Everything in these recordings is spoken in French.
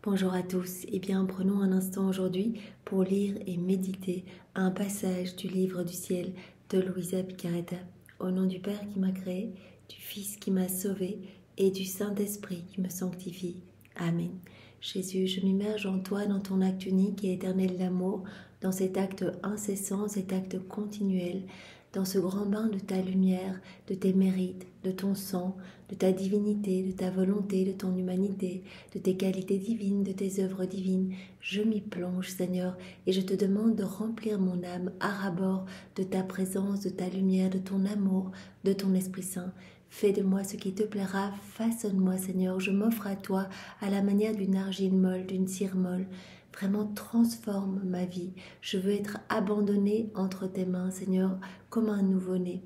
Bonjour à tous, prenons un instant aujourd'hui pour lire et méditer un passage du livre du ciel de Luisa Picaretta. Au nom du Père qui m'a créé, du Fils qui m'a sauvé et du Saint-Esprit qui me sanctifie. Amen. Jésus, je m'immerge en toi, dans ton acte unique et éternel d'amour, dans cet acte incessant, cet acte continuel, dans ce grand bain de ta lumière, de tes mérites, de ton sang, de ta divinité, de ta volonté, de ton humanité, de tes qualités divines, de tes œuvres divines. Je m'y plonge, Seigneur, et je te demande de remplir mon âme à ras-bord de ta présence, de ta lumière, de ton amour, de ton Esprit Saint. Fais de moi ce qui te plaira, façonne-moi, Seigneur. Je m'offre à toi à la manière d'une argile molle, d'une cire molle. Vraiment transforme ma vie. Je veux être abandonnée entre tes mains, Seigneur, comme un nouveau-né.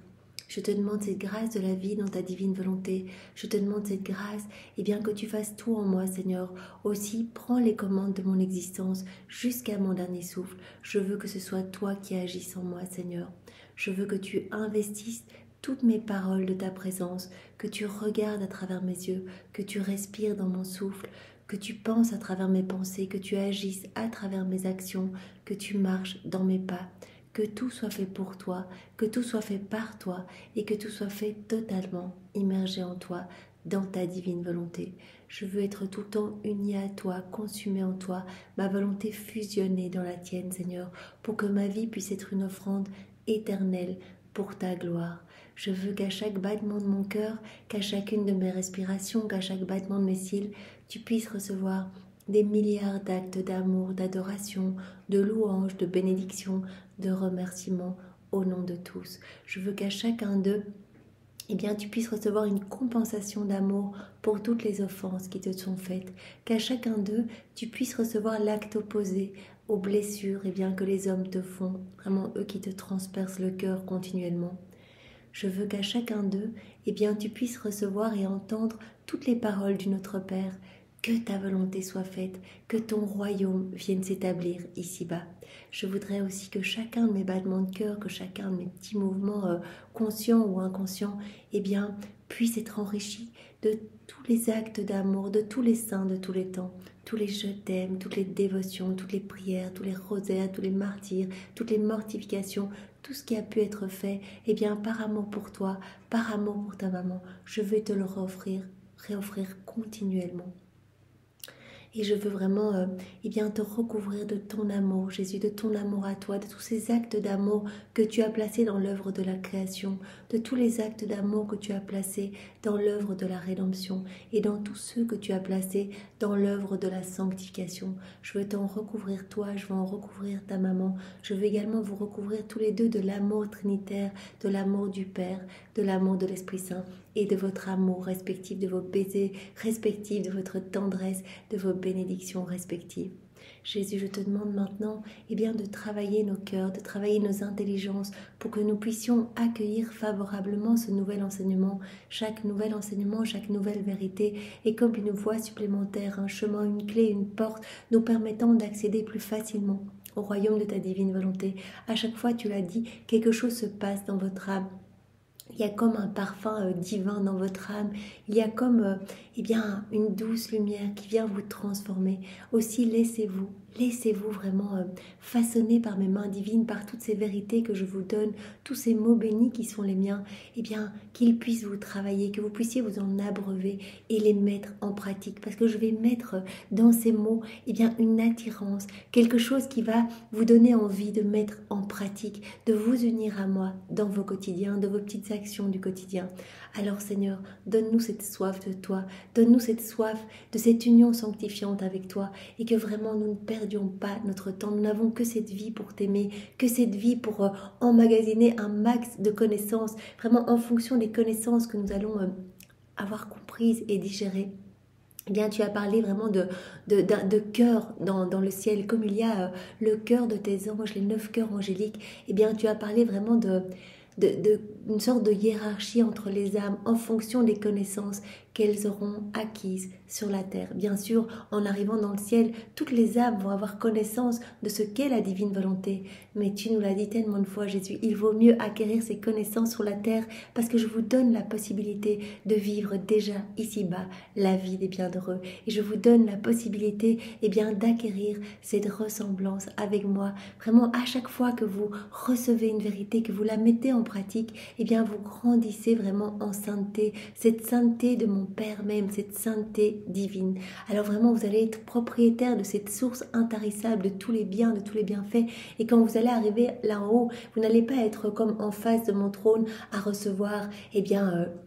Je te demande cette grâce de la vie dans ta divine volonté. Je te demande cette grâce, que tu fasses tout en moi, Seigneur. Aussi, prends les commandes de mon existence jusqu'à mon dernier souffle. Je veux que ce soit toi qui agisses en moi, Seigneur. Je veux que tu investisses toutes mes paroles de ta présence, que tu regardes à travers mes yeux, que tu respires dans mon souffle, que tu penses à travers mes pensées, que tu agisses à travers mes actions, que tu marches dans mes pas. Que tout soit fait pour toi, que tout soit fait par toi et que tout soit fait totalement immergé en toi, dans ta divine volonté. Je veux être tout le temps uni à toi, consumé en toi, ma volonté fusionnée dans la tienne, Seigneur, pour que ma vie puisse être une offrande éternelle pour ta gloire. Je veux qu'à chaque battement de mon cœur, qu'à chacune de mes respirations, qu'à chaque battement de mes cils, tu puisses recevoir des milliards d'actes d'amour, d'adoration, de louange, de bénédiction, de remerciements au nom de tous. Je veux qu'à chacun d'eux, tu puisses recevoir une compensation d'amour pour toutes les offenses qui te sont faites. Qu'à chacun d'eux, tu puisses recevoir l'acte opposé aux blessures que les hommes te font, vraiment eux qui te transpercent le cœur continuellement. Je veux qu'à chacun d'eux, tu puisses recevoir et entendre toutes les paroles du Notre Père. Que ta volonté soit faite, que ton royaume vienne s'établir ici-bas. Je voudrais aussi que chacun de mes battements de cœur, que chacun de mes petits mouvements conscients ou inconscients, puisse être enrichi de tous les actes d'amour, de tous les saints de tous les temps, tous les je t'aime, toutes les dévotions, toutes les prières, tous les rosaires, tous les martyrs, toutes les mortifications, tout ce qui a pu être fait, par amour pour toi, par amour pour ta maman, je veux te le réoffrir continuellement. Et je veux vraiment te recouvrir de ton amour, Jésus, de ton amour à toi, de tous ces actes d'amour que tu as placés dans l'œuvre de la création, de tous les actes d'amour que tu as placés dans l'œuvre de la rédemption et dans tous ceux que tu as placés dans l'œuvre de la sanctification. Je veux t'en recouvrir toi, je veux en recouvrir ta maman. Je veux également vous recouvrir tous les deux de l'amour trinitaire, de l'amour du Père, de l'amour de l'Esprit Saint et de votre amour respectif, de vos baisers respectifs, de votre tendresse, de vos bénédictions respectives. Jésus, je te demande maintenant de travailler nos cœurs, de travailler nos intelligences pour que nous puissions accueillir favorablement ce nouvel enseignement. Chaque nouvel enseignement, chaque nouvelle vérité est comme une voie supplémentaire, un chemin, une clé, une porte nous permettant d'accéder plus facilement au royaume de ta divine volonté. À chaque fois, tu l'as dit, quelque chose se passe dans votre âme. Il y a comme un parfum divin dans votre âme. Il y a comme une douce lumière qui vient vous transformer. Aussi, laissez-vous vraiment façonner par mes mains divines, par toutes ces vérités que je vous donne, tous ces mots bénis qui sont les miens, qu'ils puissent vous travailler, que vous puissiez vous en abreuver et les mettre en pratique. Parce que je vais mettre dans ces mots une attirance, quelque chose qui va vous donner envie de mettre en pratique, de vous unir à moi dans vos quotidiens, de vos petites actions du quotidien. Alors Seigneur, donne-nous cette soif de toi, donne-nous cette soif de cette union sanctifiante avec toi et que vraiment nous ne perdions pas notre temps. Nous n'avons que cette vie pour t'aimer, que cette vie pour emmagasiner un max de connaissances, vraiment en fonction des connaissances que nous allons avoir comprises et digérées. Tu as parlé vraiment de cœur dans le ciel, comme il y a le cœur de tes anges, les 9 cœurs angéliques. Tu as parlé vraiment une sorte de hiérarchie entre les âmes en fonction des connaissances qu'elles auront acquises sur la terre. Bien sûr, en arrivant dans le ciel, toutes les âmes vont avoir connaissance de ce qu'est la divine volonté. Mais tu nous l'as dit tellement de fois, Jésus, il vaut mieux acquérir ces connaissances sur la terre parce que je vous donne la possibilité de vivre déjà ici-bas la vie des bienheureux. Et je vous donne la possibilité d'acquérir cette ressemblance avec moi. Vraiment, à chaque fois que vous recevez une vérité, que vous la mettez en pratique, vous grandissez vraiment en sainteté, cette sainteté de mon Père même, cette sainteté divine. Alors vraiment, vous allez être propriétaire de cette source intarissable de tous les biens, de tous les bienfaits. Et quand vous allez arriver là en haut, vous n'allez pas être comme en face de mon trône à recevoir,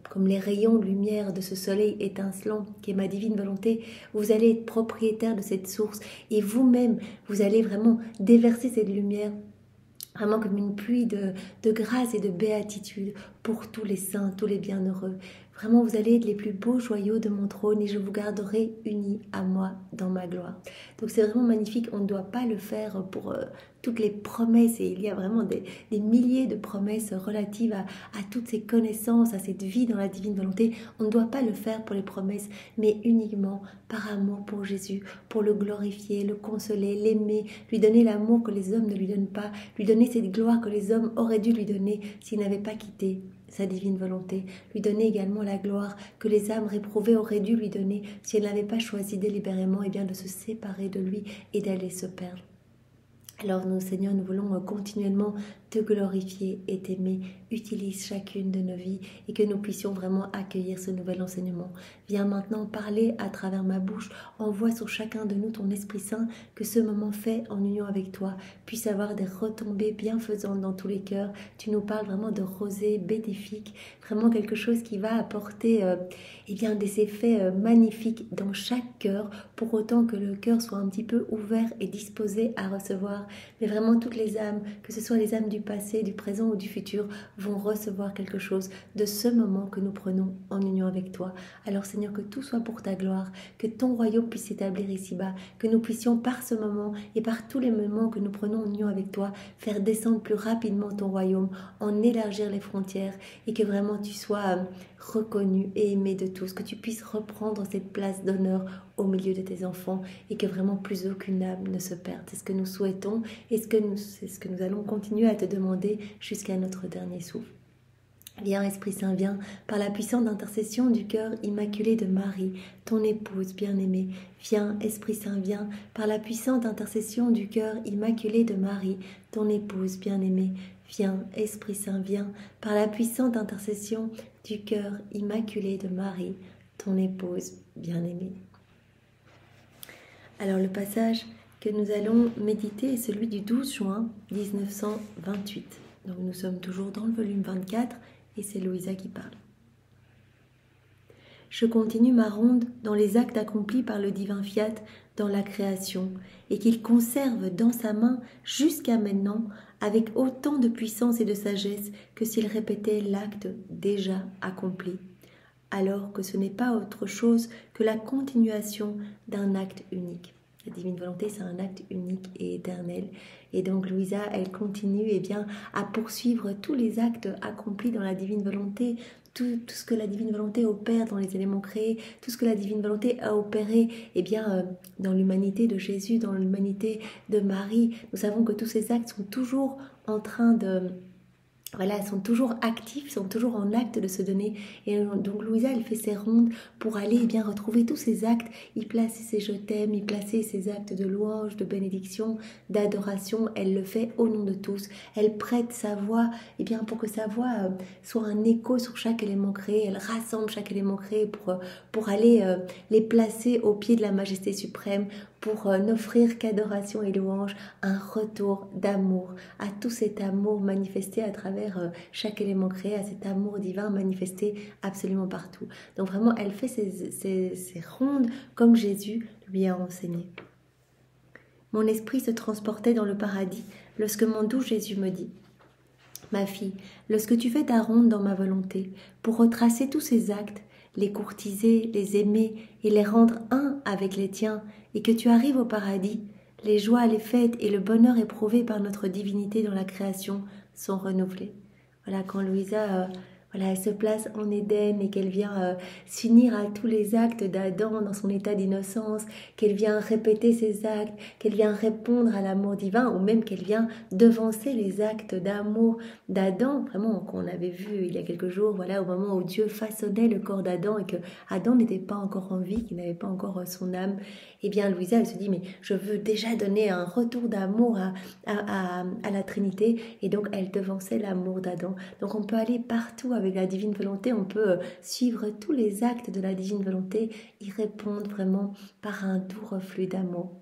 comme les rayons de lumière de ce soleil étincelant qui est ma divine volonté. Vous allez être propriétaire de cette source et vous-même, vous allez vraiment déverser cette lumière vraiment comme une pluie de grâce et de béatitude pour tous les saints, tous les bienheureux. Vraiment, vous allez être les plus beaux joyaux de mon trône et je vous garderai unis à moi dans ma gloire. Donc c'est vraiment magnifique, on ne doit pas le faire pour toutes les promesses et il y a vraiment des milliers de promesses relatives à toutes ces connaissances, à cette vie dans la divine volonté. On ne doit pas le faire pour les promesses, mais uniquement par amour pour Jésus, pour le glorifier, le consoler, l'aimer, lui donner l'amour que les hommes ne lui donnent pas, lui donner cette gloire que les hommes auraient dû lui donner s'ils n'avaient pas quitté sa divine volonté, lui donner également la gloire que les âmes réprouvées auraient dû lui donner si elles n'avaient pas choisi délibérément de se séparer de lui et d'aller se perdre. Alors nous, Seigneur, nous voulons continuellement te glorifier et t'aimer. Utilise chacune de nos vies et que nous puissions vraiment accueillir ce nouvel enseignement. Viens maintenant parler à travers ma bouche. Envoie sur chacun de nous ton Esprit Saint, que ce moment fait en union avec toi puisse avoir des retombées bienfaisantes dans tous les cœurs. Tu nous parles vraiment de rosée bénéfique, vraiment quelque chose qui va apporter des effets magnifiques dans chaque cœur, pour autant que le cœur soit un petit peu ouvert et disposé à recevoir. Mais vraiment toutes les âmes, que ce soit les âmes du passé, du présent ou du futur, vont recevoir quelque chose de ce moment que nous prenons en union avec toi. Alors Seigneur, que tout soit pour ta gloire, que ton royaume puisse s'établir ici-bas, que nous puissions par ce moment et par tous les moments que nous prenons en union avec toi, faire descendre plus rapidement ton royaume, en élargir les frontières et que vraiment tu sois reconnu et aimé de tous, que tu puisses reprendre cette place d'honneur au milieu de tes enfants et que vraiment plus aucune âme ne se perde. C'est ce que nous souhaitons et c'est ce que nous allons continuer à te demander jusqu'à notre dernier souffle. Viens Esprit Saint, viens par la puissante intercession du cœur immaculé de Marie, ton épouse bien-aimée. Viens Esprit Saint, viens par la puissante intercession du cœur immaculé de Marie, ton épouse bien-aimée. Viens Esprit Saint, viens par la puissante intercession du cœur immaculé de Marie, ton épouse bien-aimée. Alors le passage que nous allons méditer est celui du 12 juin 1928. Donc nous sommes toujours dans le volume 24 et c'est Louisa qui parle. Je continue ma ronde dans les actes accomplis par le divin fiat dans la création et qu'il conserve dans sa main jusqu'à maintenant avec autant de puissance et de sagesse que s'il répétait l'acte déjà accompli, alors que ce n'est pas autre chose que la continuation d'un acte unique. La divine volonté, c'est un acte unique et éternel. Et donc Louisa, elle continue à poursuivre tous les actes accomplis dans la divine volonté, tout ce que la divine volonté opère dans les éléments créés, tout ce que la divine volonté a opéré dans l'humanité de Jésus, dans l'humanité de Marie. Nous savons que tous ces actes sont toujours en train de... sont toujours actifs, sont toujours en acte de se donner. Et donc Louisa, elle fait ses rondes pour aller retrouver tous ces actes, y placer ses je t'aime, y placer ses actes de louange, de bénédiction, d'adoration. Elle le fait au nom de tous. Elle prête sa voix pour que sa voix soit un écho sur chaque élément créé. Elle rassemble chaque élément créé pour aller les placer au pied de la majesté suprême, pour n'offrir qu'adoration et louange, un retour d'amour, à tout cet amour manifesté à travers chaque élément créé, à cet amour divin manifesté absolument partout. Donc vraiment, elle fait ces rondes comme Jésus lui a enseigné. Mon esprit se transportait dans le paradis lorsque mon doux Jésus me dit « Ma fille, lorsque tu fais ta ronde dans ma volonté, pour retracer tous ces actes, les courtiser, les aimer et les rendre un avec les tiens, et que tu arrives au paradis, les joies, les fêtes et le bonheur éprouvé par notre divinité dans la création sont renouvelés. Voilà, quand Louisa voilà, elle se place en Éden et qu'elle vient s'unir à tous les actes d'Adam dans son état d'innocence, qu'elle vient répéter ses actes, qu'elle vient répondre à l'amour divin, ou même qu'elle vient devancer les actes d'amour d'Adam, vraiment qu'on avait vu il y a quelques jours, voilà, au moment où Dieu façonnait le corps d'Adam et que Adam n'était pas encore en vie, qu'il n'avait pas encore son âme. Eh bien, Louisa, elle se dit, mais je veux déjà donner un retour d'amour à la Trinité, et donc elle devançait l'amour d'Adam. Donc on peut aller partout avec la divine volonté, on peut suivre tous les actes de la divine volonté, y répondre vraiment par un doux reflux d'amour.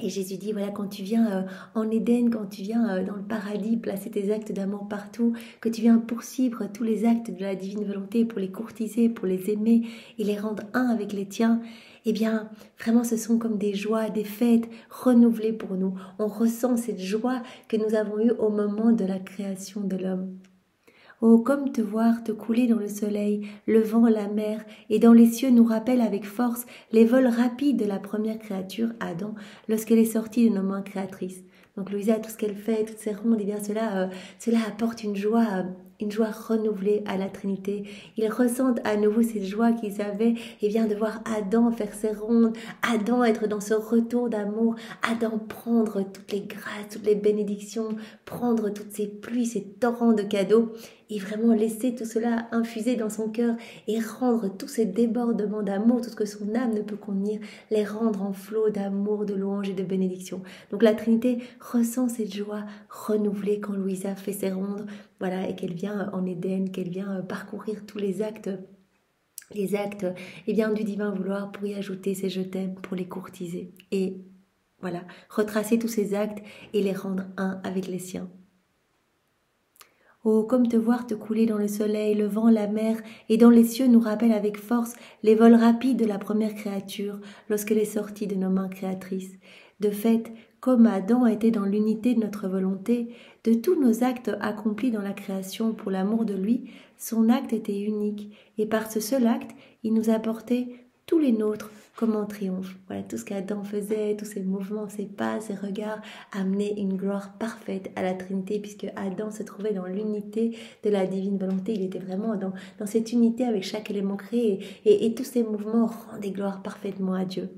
Et Jésus dit, voilà, quand tu viens en Éden, quand tu viens dans le paradis, placer tes actes d'amour partout, que tu viens poursuivre tous les actes de la divine volonté pour les courtiser, pour les aimer et les rendre un avec les tiens, eh bien, vraiment, ce sont comme des joies, des fêtes renouvelées pour nous. On ressent cette joie que nous avons eue au moment de la création de l'homme. Oh, comme te voir te couler dans le soleil, le vent, la mer, et dans les cieux nous rappelle avec force les vols rapides de la première créature, Adam, lorsqu'elle est sortie de nos mains créatrices. Donc Louisa, tout ce qu'elle fait, toutes ces rondes, eh bien cela apporte une joie renouvelée à la Trinité. Ils ressentent à nouveau cette joie qu'ils avaient, et bien de voir Adam faire ses rondes, Adam être dans ce retour d'amour, Adam prendre toutes les grâces, toutes les bénédictions, prendre toutes ces pluies, ces torrents de cadeaux, et vraiment laisser tout cela infuser dans son cœur et rendre tous ces débordements d'amour, tout ce que son âme ne peut contenir, les rendre en flot d'amour, de louange et de bénédiction. Donc la Trinité ressent cette joie renouvelée quand Louisa fait ses rondes, voilà, et qu'elle vient en Éden, qu'elle vient parcourir tous les actes eh bien, du divin vouloir pour y ajouter ces je t'aime, pour les courtiser. Et voilà, retracer tous ces actes et les rendre un avec les siens. Oh, comme te voir te couler dans le soleil, le vent, la mer, et dans les cieux nous rappelle avec force les vols rapides de la première créature lorsqu'elle est sortie de nos mains créatrices. De fait, comme Adam était dans l'unité de notre volonté, de tous nos actes accomplis dans la création pour l'amour de lui, son acte était unique, et par ce seul acte, il nous apportait tous les nôtres comme en triomphe. Voilà, tout ce qu'Adam faisait, tous ses mouvements, ses pas, ses regards, amenaient une gloire parfaite à la Trinité, puisque Adam se trouvait dans l'unité de la divine volonté. Il était vraiment dans cette unité avec chaque élément créé, et tous ces mouvements rendaient gloire parfaitement à Dieu.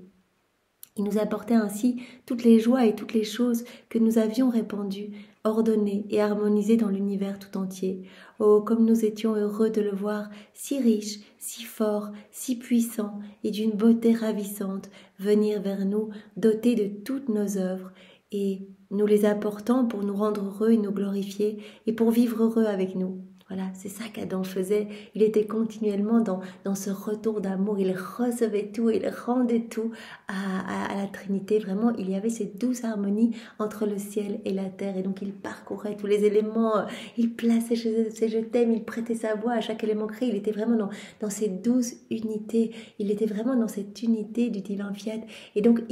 Il nous apportait ainsi toutes les joies et toutes les choses que nous avions répandues, ordonnées et harmonisées dans l'univers tout entier. Oh, comme nous étions heureux de le voir si riche, si fort, si puissant et d'une beauté ravissante venir vers nous, doté de toutes nos œuvres, et nous les apportant pour nous rendre heureux et nous glorifier, et pour vivre heureux avec nous. Voilà, c'est ça qu'Adam faisait. Il était continuellement dans ce retour d'amour. Il recevait tout, il rendait tout à la Trinité. Vraiment, il y avait cette douce harmonie entre le ciel et la terre. Et donc, il parcourait tous les éléments. Il plaçait ses je t'aime, il prêtait sa voix à chaque élément créé. Il était vraiment dans cette douce unité. Il était vraiment dans cette unité du divin fiat. Et donc,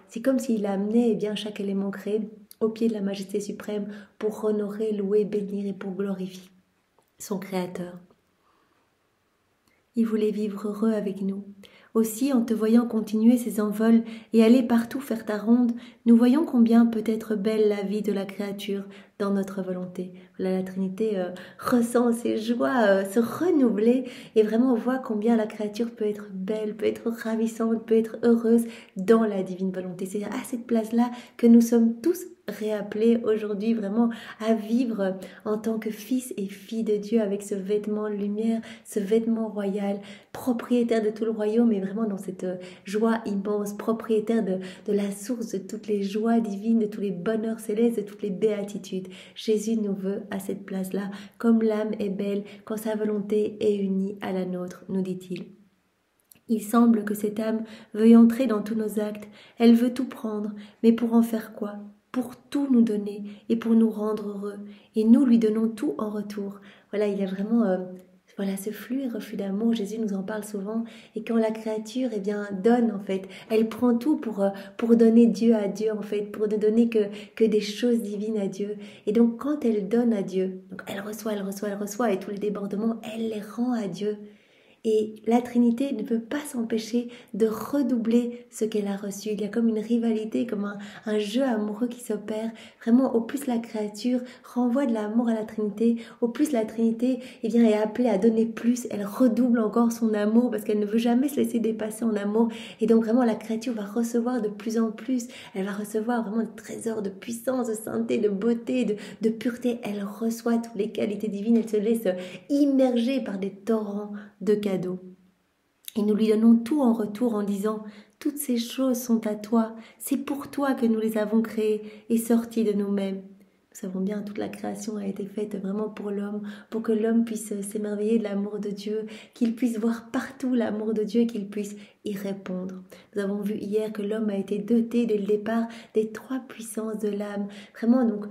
c'est comme s'il amenait bien chaque élément créé au pied de la majesté suprême pour honorer, louer, bénir et pour glorifier son Créateur. Il voulait vivre heureux avec nous. Aussi, en te voyant continuer ces envols et aller partout faire ta ronde, nous voyons combien peut être belle la vie de la créature dans notre volonté. Voilà, la Trinité ressent ses joies se renouveler, et vraiment on voit combien la créature peut être belle, peut être ravissante, peut être heureuse dans la divine volonté. C'est à cette place-là que nous sommes tous réappelés aujourd'hui vraiment à vivre en tant que fils et filles de Dieu, avec ce vêtement de lumière, ce vêtement royal, propriétaire de tout le royaume, et vraiment dans cette joie immense, propriétaire de la source de toutes les joies divines, de tous les bonheurs célestes, de toutes les béatitudes. Jésus nous veut à cette place-là, comme l'âme est belle quand sa volonté est unie à la nôtre, nous dit-il. Il semble que cette âme veuille entrer dans tous nos actes, elle veut tout prendre, mais pour en faire quoi ? Pour tout nous donner et pour nous rendre heureux, et nous lui donnons tout en retour. Voilà, il y a vraiment voilà, ce flux et reflux d'amour. Jésus nous en parle souvent, et quand la créature donne en fait, elle prend tout pour donner Dieu à Dieu en fait, pour ne donner que des choses divines à Dieu. Et donc quand elle donne à Dieu, donc elle reçoit, et tous les débordements, elle les rend à Dieu. Et la Trinité ne peut pas s'empêcher de redoubler ce qu'elle a reçu. Il y a comme une rivalité, comme un jeu amoureux qui s'opère. Vraiment, au plus la créature renvoie de l'amour à la Trinité, au plus la Trinité est appelée à donner plus. Elle redouble encore son amour parce qu'elle ne veut jamais se laisser dépasser en amour. Et donc vraiment, la créature va recevoir de plus en plus. Elle va recevoir vraiment des trésors de puissance, de sainteté, de beauté, de pureté. Elle reçoit toutes les qualités divines. Elle se laisse immerger par des torrents de cadeaux. Et nous lui donnons tout en retour en disant « Toutes ces choses sont à toi, c'est pour toi que nous les avons créées et sorties de nous-mêmes. » Nous savons bien, toute la création a été faite vraiment pour l'homme, pour que l'homme puisse s'émerveiller de l'amour de Dieu, qu'il puisse voir partout l'amour de Dieu et qu'il puisse y répondre. Nous avons vu hier que l'homme a été doté dès le départ des 3 puissances de l'âme. Vraiment, donc,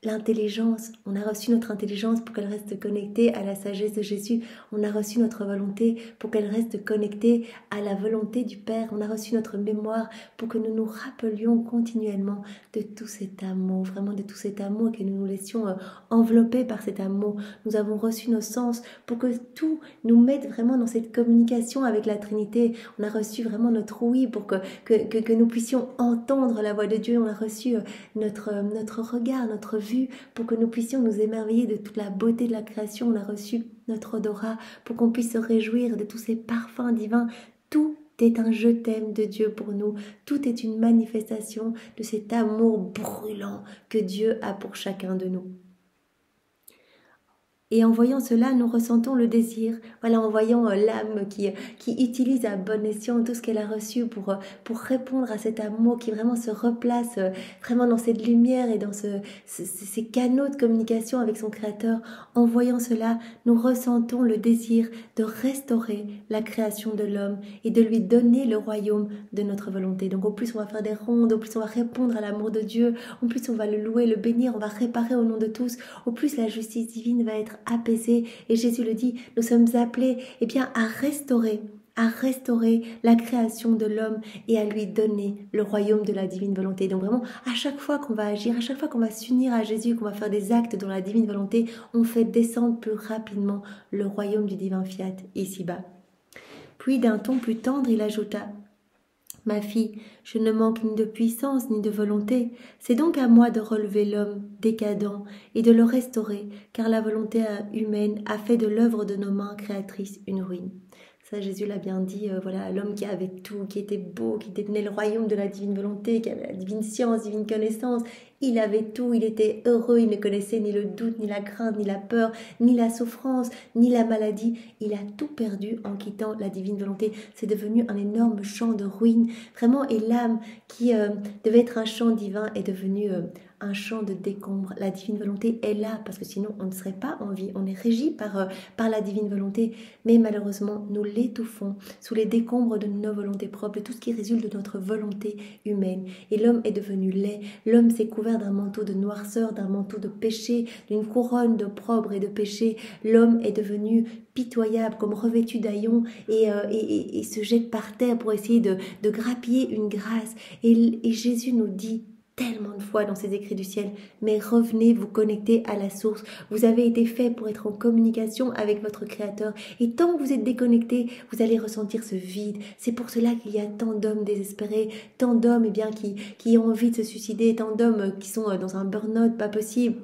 l'intelligence, on a reçu notre intelligence pour qu'elle reste connectée à la sagesse de Jésus. On a reçu notre volonté pour qu'elle reste connectée à la volonté du Père. On a reçu notre mémoire pour que nous nous rappelions continuellement de tout cet amour, vraiment de tout cet amour, et que nous nous laissions envelopper par cet amour. Nous avons reçu nos sens pour que tout nous mette vraiment dans cette communication avec la Trinité. On a reçu vraiment notre oui pour que nous puissions entendre la voix de Dieu. On a reçu notre regard, notre vue, pour que nous puissions nous émerveiller de toute la beauté de la création. On a reçu notre odorat pour qu'on puisse se réjouir de tous ces parfums divins. Tout est un je t'aime de Dieu pour nous. Tout est une manifestation de cet amour brûlant que Dieu a pour chacun de nous. Et en voyant cela, nous ressentons le désir, voilà, en voyant l'âme qui utilise à bon escient tout ce qu'elle a reçu pour répondre à cet amour qui vraiment se replace vraiment dans cette lumière et dans ces canaux de communication avec son Créateur. En voyant cela, nous ressentons le désir de restaurer la création de l'homme et de lui donner le royaume de notre volonté. Donc au plus on va faire des rondes, au plus on va répondre à l'amour de Dieu, au plus on va le louer, le bénir, on va réparer au nom de tous, au plus la justice divine va être apaisée. Et Jésus le dit, nous sommes appelés à restaurer la création de l'homme et à lui donner le royaume de la divine volonté. Donc vraiment, à chaque fois qu'on va agir, à chaque fois qu'on va s'unir à Jésus, qu'on va faire des actes dans la divine volonté, on fait descendre plus rapidement le royaume du divin fiat ici-bas. Puis d'un ton plus tendre, il ajouta: ma fille, je ne manque ni de puissance ni de volonté. C'est donc à moi de relever l'homme décadent et de le restaurer, car la volonté humaine a fait de l'œuvre de nos mains créatrices une ruine. Ça, Jésus l'a bien dit, voilà, l'homme qui avait tout, qui était beau, qui détenait le royaume de la divine volonté, qui avait la divine science, divine connaissance. Il avait tout, il était heureux, il ne connaissait ni le doute, ni la crainte, ni la peur, ni la souffrance, ni la maladie. Il a tout perdu en quittant la divine volonté. C'est devenu un énorme champ de ruines, vraiment, et l'âme qui devait être un champ divin est devenue un champ de décombres. La divine volonté est là, parce que sinon on ne serait pas en vie. On est régi par la divine volonté, mais malheureusement nous l'étouffons sous les décombres de nos volontés propres, de tout ce qui résulte de notre volonté humaine. Et l'homme est devenu laid, l'homme s'est couvert d'un manteau de noirceur, d'un manteau de péché, d'une couronne d'opprobre et de péché. L'homme est devenu pitoyable, comme revêtu d'haillons, et se jette par terre pour essayer de grappiller une grâce. Et Jésus nous dit tellement de fois dans ces écrits du ciel, mais revenez vous connecter à la source. Vous avez été fait pour être en communication avec votre Créateur, et tant que vous êtes déconnecté, vous allez ressentir ce vide. C'est pour cela qu'il y a tant d'hommes désespérés, tant d'hommes qui ont envie de se suicider, tant d'hommes qui sont dans un burn-out pas possible.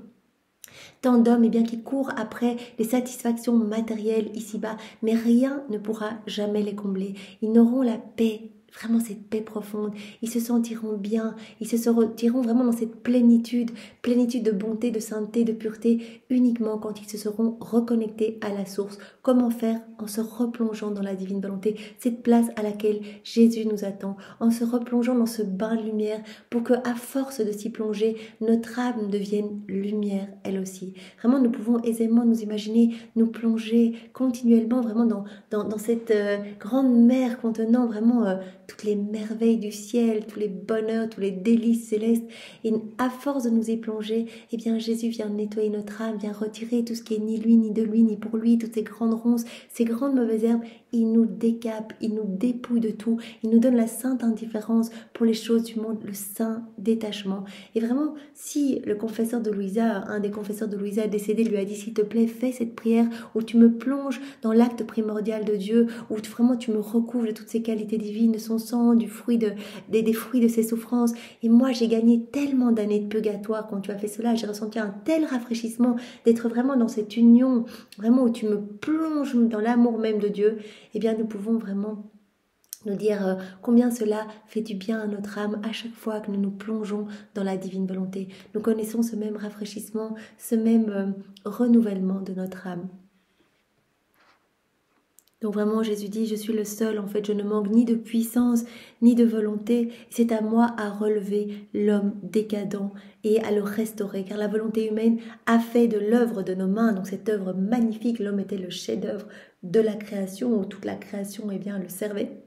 Tant d'hommes qui courent après les satisfactions matérielles ici-bas, mais rien ne pourra jamais les combler. Ils n'auront la paix, vraiment cette paix profonde. Ils se sentiront bien, ils se sentiront vraiment dans cette plénitude de bonté, de sainteté, de pureté, uniquement quand ils se seront reconnectés à la source. Comment faire? En se replongeant dans la divine volonté, cette place à laquelle Jésus nous attend, en se replongeant dans ce bain de lumière, pour que, à force de s'y plonger, notre âme devienne lumière, elle aussi. Vraiment, nous pouvons aisément nous imaginer, nous plonger continuellement vraiment dans cette grande mer contenant vraiment toutes les merveilles du ciel, tous les bonheurs, tous les délices célestes. Et à force de nous y plonger, Jésus vient nettoyer notre âme, vient retirer tout ce qui est ni lui, ni de lui, ni pour lui, toutes ces grandes ronces, ces grandes mauvaises herbes. il nous décape, il nous dépouille de tout, il nous donne la sainte indifférence pour les choses du monde, le saint détachement. Et vraiment, si le confesseur de Louisa, un des confesseurs de Louisa décédé, lui a dit, s'il te plaît, fais cette prière où tu me plonges dans l'acte primordial de Dieu, où vraiment tu me recouvres de toutes ses qualités divines, de son sang, des fruits de ses souffrances. Et moi, j'ai gagné tellement d'années de purgatoire quand tu as fait cela. J'ai ressenti un tel rafraîchissement d'être vraiment dans cette union, vraiment où tu me plonges dans l'amour même de Dieu. Eh bien, nous pouvons vraiment nous dire combien cela fait du bien à notre âme à chaque fois que nous nous plongeons dans la divine volonté. Nous connaissons ce même rafraîchissement, ce même renouvellement de notre âme. Donc vraiment, Jésus dit, je suis le seul, en fait, je ne manque ni de puissance, ni de volonté. C'est à moi à relever l'homme décadent et à le restaurer, car la volonté humaine a fait de l'œuvre de nos mains, donc cette œuvre magnifique, l'homme était le chef-d'œuvre de la création, où toute la création, eh bien, le servait.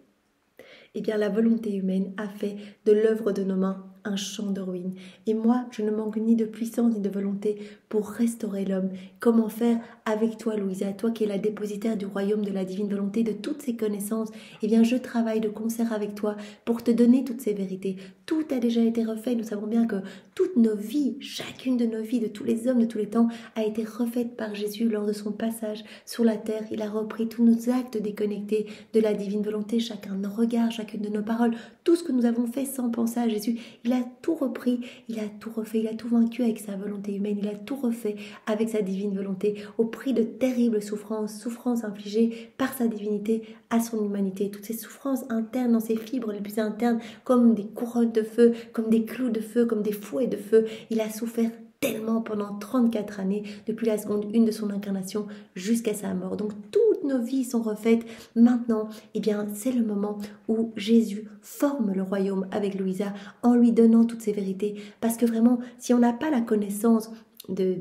Eh bien, la volonté humaine a fait de l'œuvre de nos mains un champ de ruines. Et moi, je ne manque ni de puissance ni de volonté pour restaurer l'homme. Comment faire avec toi, Louisa, toi qui es la dépositaire du royaume de la divine volonté, de toutes ces connaissances? Eh bien, je travaille de concert avec toi pour te donner toutes ces vérités. Tout a déjà été refait. Nous savons bien que toutes nos vies, chacune de nos vies, de tous les hommes, de tous les temps, a été refaite par Jésus lors de son passage sur la terre. Il a repris tous nos actes déconnectés de la divine volonté, chacun de nos regards, chacune de nos paroles, tout ce que nous avons fait sans penser à Jésus. Il a tout repris, il a tout refait, il a tout vaincu avec sa volonté humaine, il a tout refait avec sa divine volonté, au prix de terribles souffrances infligées par sa divinité à son humanité. Toutes ces souffrances internes dans ses fibres les plus internes, comme des couronnes de feu, comme des clous de feu, comme des fouets de feu, il a souffert tellement pendant 34 années, depuis la seconde 1 de son incarnation jusqu'à sa mort. Donc toutes nos vies sont refaites. Maintenant, eh bien, c'est le moment où Jésus forme le royaume avec Louisa en lui donnant toutes ces vérités. Parce que vraiment, si on n'a pas la connaissance de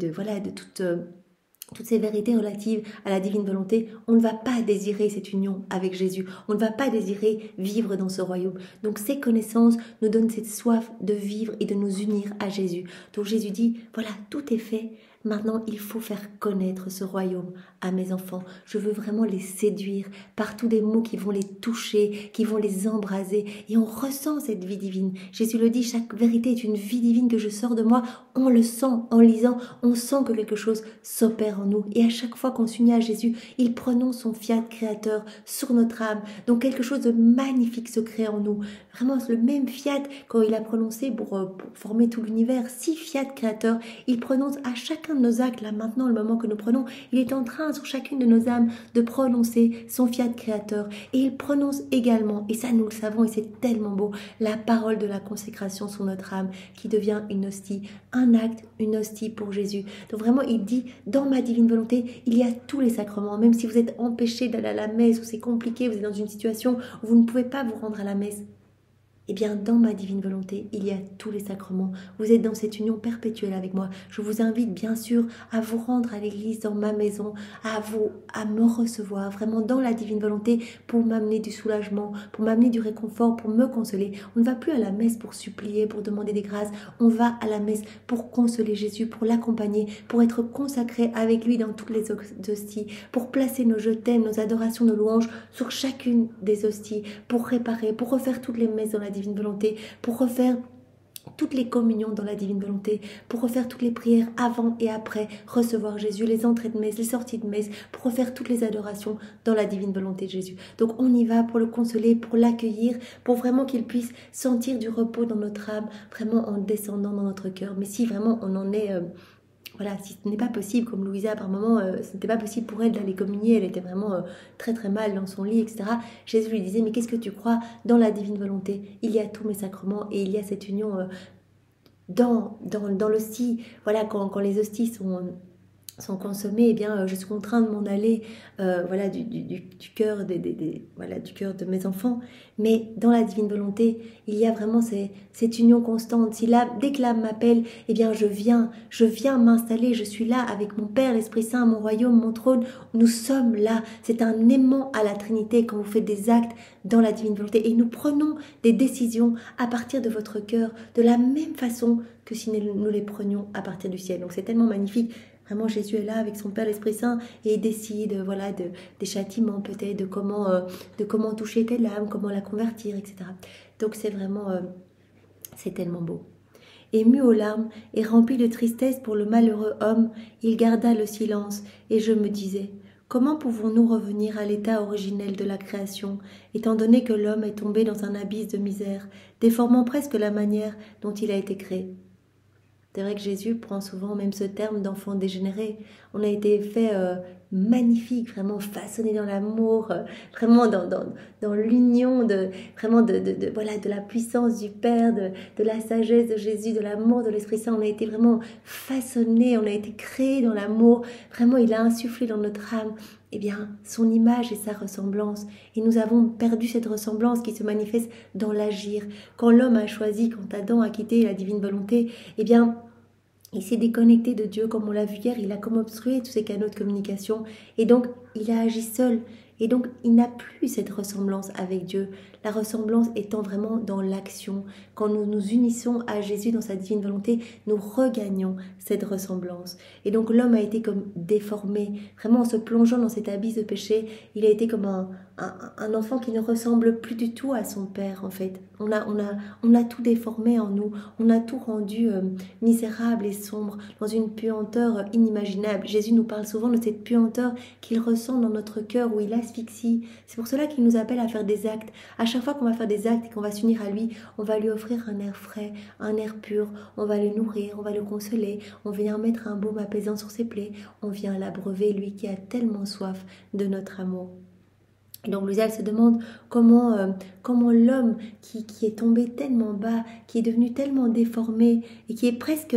toutes ces vérités relatives à la divine volonté, on ne va pas désirer cette union avec Jésus. On ne va pas désirer vivre dans ce royaume. Donc ces connaissances nous donnent cette soif de vivre et de nous unir à Jésus. Donc Jésus dit, voilà, tout est fait. Maintenant, il faut faire connaître ce royaume à mes enfants. Je veux vraiment les séduire par tous des mots qui vont les toucher, qui vont les embraser. Et on ressent cette vie divine. Jésus le dit, chaque vérité est une vie divine que je sors de moi. On le sent en lisant. On sent que quelque chose s'opère en nous. Et à chaque fois qu'on s'unit à Jésus, il prononce son fiat créateur sur notre âme. Donc quelque chose de magnifique se crée en nous. Vraiment, le même fiat quand il a prononcé pour former tout l'univers. 6 fiat créateurs. Il prononce à chacun de nos actes, là maintenant, le moment que nous prenons, il est en train sur chacune de nos âmes de prononcer son fiat créateur. Et il prononce également, et ça nous le savons et c'est tellement beau, la parole de la consécration sur notre âme qui devient une hostie, un acte, une hostie pour Jésus. Donc vraiment, il dit, dans ma divine volonté, il y a tous les sacrements, même si vous êtes empêché d'aller à la messe ou c'est compliqué, vous êtes dans une situation où vous ne pouvez pas vous rendre à la messe. Eh bien, dans ma divine volonté, il y a tous les sacrements. Vous êtes dans cette union perpétuelle avec moi. Je vous invite bien sûr à vous rendre à l'église dans ma maison, à me recevoir vraiment dans la divine volonté pour m'amener du soulagement, pour m'amener du réconfort, pour me consoler. On ne va plus à la messe pour supplier, pour demander des grâces. On va à la messe pour consoler Jésus, pour l'accompagner, pour être consacré avec lui dans toutes les hosties, pour placer nos je t'aime, nos adorations, nos louanges sur chacune des hosties, pour réparer, pour refaire toutes les messes dans la divine volonté, pour refaire toutes les communions dans la divine volonté, pour refaire toutes les prières avant et après recevoir Jésus, les entrées de messe, les sorties de messe, pour refaire toutes les adorations dans la divine volonté de Jésus. Donc on y va pour le consoler, pour l'accueillir, pour vraiment qu'il puisse sentir du repos dans notre âme, vraiment en descendant dans notre cœur. Mais si vraiment on en est... Voilà, si ce n'est pas possible, comme Louisa, par moment, ce n'était pas possible pour elle d'aller communier, elle était vraiment très très mal dans son lit, etc. Jésus lui disait, mais qu'est-ce que tu crois dans la divine volonté? Il y a tous mes sacrements et il y a cette union dans l'hostie. Voilà, quand les hosties sont consommées, eh bien, je suis contrainte de m'en aller voilà, du cœur du cœur de mes enfants. Mais dans la divine volonté, il y a vraiment cette union constante. Dès que l'âme m'appelle, eh bien, je viens m'installer, je suis là avec mon Père, l'Esprit Saint, mon royaume, mon trône. Nous sommes là. C'est un aimant à la Trinité quand vous faites des actes dans la divine volonté. Et nous prenons des décisions à partir de votre cœur, de la même façon que si nous les prenions à partir du ciel. Donc c'est tellement magnifique. Vraiment, Jésus est là avec son Père l'Esprit Saint et il décide, voilà, des châtiments peut-être, de comment toucher telle âme, comment la convertir, etc. Donc c'est vraiment, c'est tellement beau. Ému aux larmes et rempli de tristesse pour le malheureux homme, il garda le silence, et je me disais, comment pouvons-nous revenir à l'état originel de la création, étant donné que l'homme est tombé dans un abysse de misère, déformant presque la manière dont il a été créé? C'est vrai que Jésus prend souvent même ce terme d'enfant dégénéré. On a été fait magnifique, vraiment façonné dans l'amour, vraiment dans l'union vraiment voilà, de la puissance du Père, de la sagesse de Jésus, de l'amour de l'Esprit Saint. On a été vraiment façonné, on a été créé dans l'amour. Vraiment, il a insufflé dans notre âme son image et sa ressemblance. Et nous avons perdu cette ressemblance qui se manifeste dans l'agir. Quand l'homme a choisi, quand Adam a quitté la divine volonté, il s'est déconnecté de Dieu, comme on l'a vu hier, il a comme obstrué tous ses canaux de communication. Et donc, il a agi seul. Et donc, il n'a plus cette ressemblance avec Dieu. La ressemblance étant vraiment dans l'action. Quand nous nous unissons à Jésus dans sa divine volonté, nous regagnons cette ressemblance. Et donc, l'homme a été comme déformé. Vraiment, en se plongeant dans cet abysse de péché, il a été comme un enfant qui ne ressemble plus du tout à son père, en fait. On a tout déformé en nous. On a tout rendu misérable et sombre, dans une puanteur inimaginable. Jésus nous parle souvent de cette puanteur qu'il ressent dans notre cœur, où il asphyxie. C'est pour cela qu'il nous appelle à faire des actes. À chaque fois qu'on va faire des actes et qu'on va s'unir à lui, on va lui offrir un air frais, un air pur, on va le nourrir, on va le consoler, on vient mettre un baume apaisant sur ses plaies, on vient l'abreuver, lui qui a tellement soif de notre amour. Et donc Louisa, elle se demande comment l'homme qui est tombé tellement bas, qui est devenu tellement déformé et qui est presque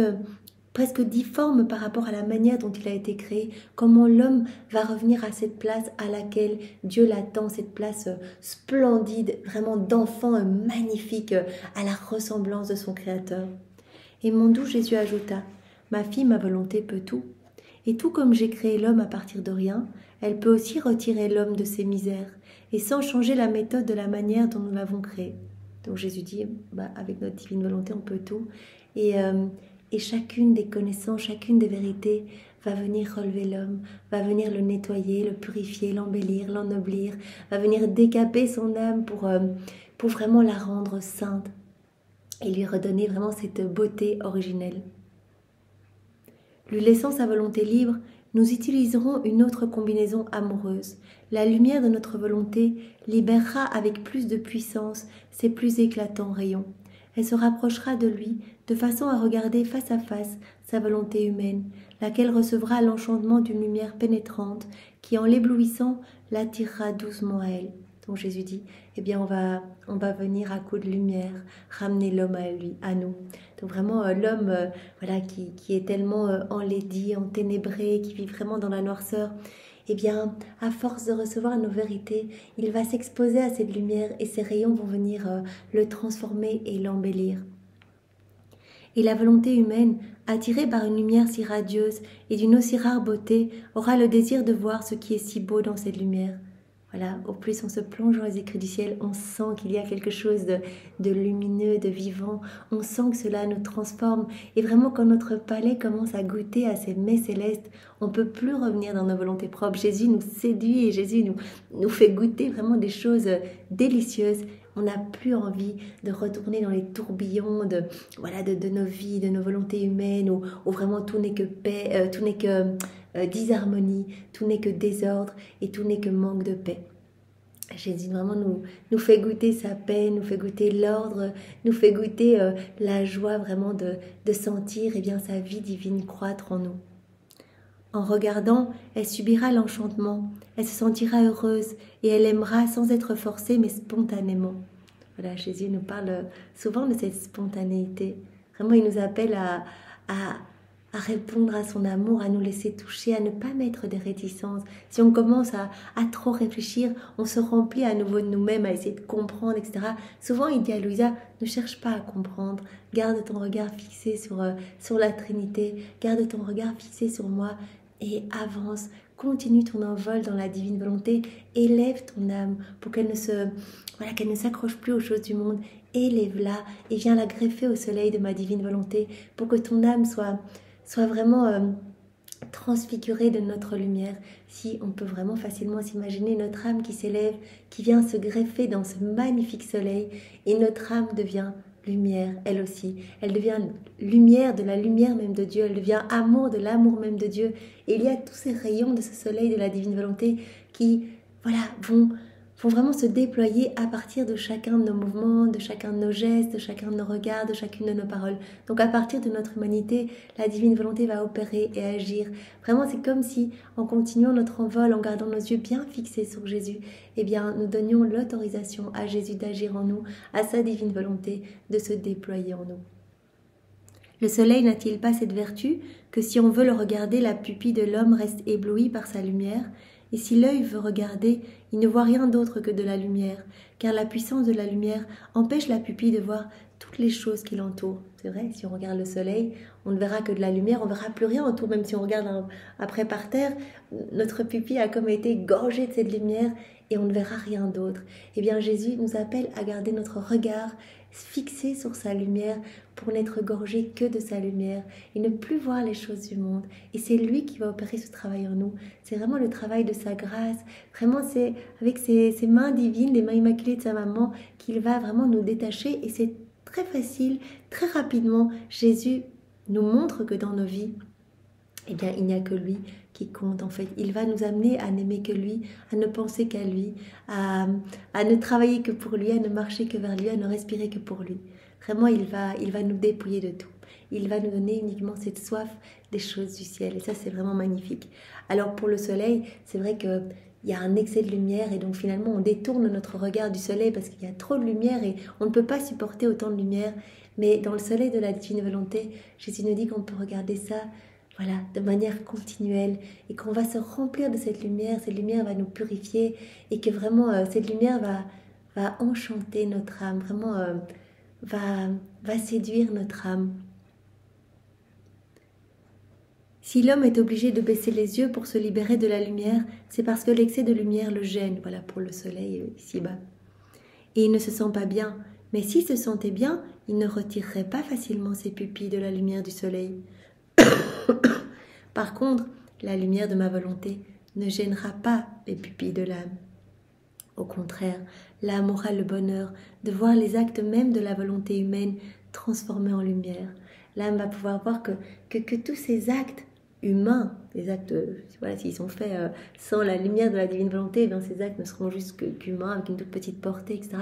difforme par rapport à la manière dont il a été créé, comment l'homme va revenir à cette place à laquelle Dieu l'attend, cette place splendide, vraiment d'enfant magnifique, à la ressemblance de son Créateur. Et mon doux Jésus ajouta, « Ma fille, ma volonté peut tout. Et tout comme j'ai créé l'homme à partir de rien, elle peut aussi retirer l'homme de ses misères, et sans changer la méthode de la manière dont nous l'avons créé. » Donc Jésus dit, avec notre divine volonté, on peut tout. Et chacune des connaissances, chacune des vérités va venir relever l'homme, va venir le nettoyer, le purifier, l'embellir, l'ennoblir, va venir décaper son âme pour vraiment la rendre sainte et lui redonner vraiment cette beauté originelle. Lui laissant sa volonté libre, nous utiliserons une autre combinaison amoureuse. La lumière de notre volonté libérera avec plus de puissance ses plus éclatants rayons. Elle se rapprochera de lui de façon à regarder face à face sa volonté humaine, laquelle recevra l'enchantement d'une lumière pénétrante qui, en l'éblouissant, l'attirera doucement à elle. Donc Jésus dit, on va venir à coup de lumière ramener l'homme à lui, à nous. Donc vraiment l'homme qui est tellement enlaidi, enténébré, qui vit vraiment dans la noirceur, à force de recevoir nos vérités, il va s'exposer à cette lumière et ses rayons vont venir le transformer et l'embellir. Et la volonté humaine, attirée par une lumière si radieuse et d'une aussi rare beauté, aura le désir de voir ce qui est si beau dans cette lumière. Voilà, au plus on se plonge dans les écrits du ciel, on sent qu'il y a quelque chose de lumineux, de vivant. On sent que cela nous transforme. Et vraiment, quand notre palais commence à goûter à ces mets célestes, on ne peut plus revenir dans nos volontés propres. Jésus nous séduit et Jésus nous fait goûter vraiment des choses délicieuses. On n'a plus envie de retourner dans les tourbillons de nos vies, de nos volontés humaines, où vraiment tout n'est que paix, tout n'est que disharmonie, tout n'est que désordre et tout n'est que manque de paix. Jésus vraiment nous fait goûter sa paix, nous fait goûter l'ordre, nous fait goûter la joie vraiment de sentir sa vie divine croître en nous. En regardant, elle subira l'enchantement, elle se sentira heureuse et elle aimera sans être forcée mais spontanément. Voilà, Jésus nous parle souvent de cette spontanéité. Vraiment, il nous appelle à répondre à son amour, à nous laisser toucher, à ne pas mettre des réticences. Si on commence à trop réfléchir, on se remplit à nouveau de nous-mêmes, à essayer de comprendre, etc. Souvent, il dit à Louisa, ne cherche pas à comprendre, garde ton regard fixé sur la Trinité, garde ton regard fixé sur moi et avance, continue ton envol dans la divine volonté, élève ton âme pour qu'elle ne s'accroche plus aux choses du monde, élève-la et viens la greffer au soleil de ma divine volonté pour que ton âme soit vraiment transfigurée de notre lumière, si on peut vraiment facilement s'imaginer notre âme qui s'élève, qui vient se greffer dans ce magnifique soleil, et notre âme devient lumière, elle aussi. Elle devient lumière de la lumière même de Dieu, elle devient amour de l'amour même de Dieu. Et il y a tous ces rayons de ce soleil de la divine volonté qui, voilà, vont vraiment se déployer à partir de chacun de nos mouvements, de chacun de nos gestes, de chacun de nos regards, de chacune de nos paroles. Donc à partir de notre humanité, la divine volonté va opérer et agir. Vraiment, c'est comme si, en continuant notre envol, en gardant nos yeux bien fixés sur Jésus, eh bien, nous donnions l'autorisation à Jésus d'agir en nous, à sa divine volonté de se déployer en nous. Le soleil n'a-t-il pas cette vertu que si on veut le regarder, la pupille de l'homme reste éblouie par sa lumière ? Et si l'œil veut regarder, il ne voit rien d'autre que de la lumière, car la puissance de la lumière empêche la pupille de voir toutes les choses qui l'entourent. C'est vrai, si on regarde le soleil, on ne verra que de la lumière, on ne verra plus rien autour, même si on regarde après par terre, notre pupille a comme été gorgée de cette lumière et on ne verra rien d'autre. Eh bien, Jésus nous appelle à garder notre regard fixé sur sa lumière pour n'être gorgé que de sa lumière et ne plus voir les choses du monde. Et c'est lui qui va opérer ce travail en nous. C'est vraiment le travail de sa grâce. Vraiment, c'est avec ses mains divines, les mains immaculées de sa maman, qu'il va vraiment nous détacher. Et c'est très facile, très rapidement. Jésus nous montre que dans nos vies, eh bien, il n'y a que lui qui compte en fait. Il va nous amener à n'aimer que lui, à ne penser qu'à lui, à ne travailler que pour lui, à ne marcher que vers lui, à ne respirer que pour lui. Vraiment, il va nous dépouiller de tout. Il va nous donner uniquement cette soif des choses du ciel. Et ça, c'est vraiment magnifique. Alors, pour le soleil, c'est vrai qu'il y a un excès de lumière et donc finalement, on détourne notre regard du soleil parce qu'il y a trop de lumière et on ne peut pas supporter autant de lumière. Mais dans le soleil de la divine volonté, Jésus nous dit qu'on peut regarder ça voilà, de manière continuelle et qu'on va se remplir de cette lumière va nous purifier et que vraiment cette lumière va enchanter notre âme, vraiment va séduire notre âme. Si l'homme est obligé de baisser les yeux pour se libérer de la lumière, c'est parce que l'excès de lumière le gêne, voilà pour le soleil ici-bas. Et il ne se sent pas bien, mais s'il se sentait bien, il ne retirerait pas facilement ses pupilles de la lumière du soleil. Par contre, la lumière de ma volonté ne gênera pas les pupilles de l'âme. Au contraire, l'âme aura le bonheur de voir les actes mêmes de la volonté humaine transformés en lumière. L'âme va pouvoir voir que tous ces actes humains, les actes, voilà, s'ils sont faits sans la lumière de la divine volonté, eh bien, ces actes ne seront juste qu'humains, avec une toute petite portée, etc.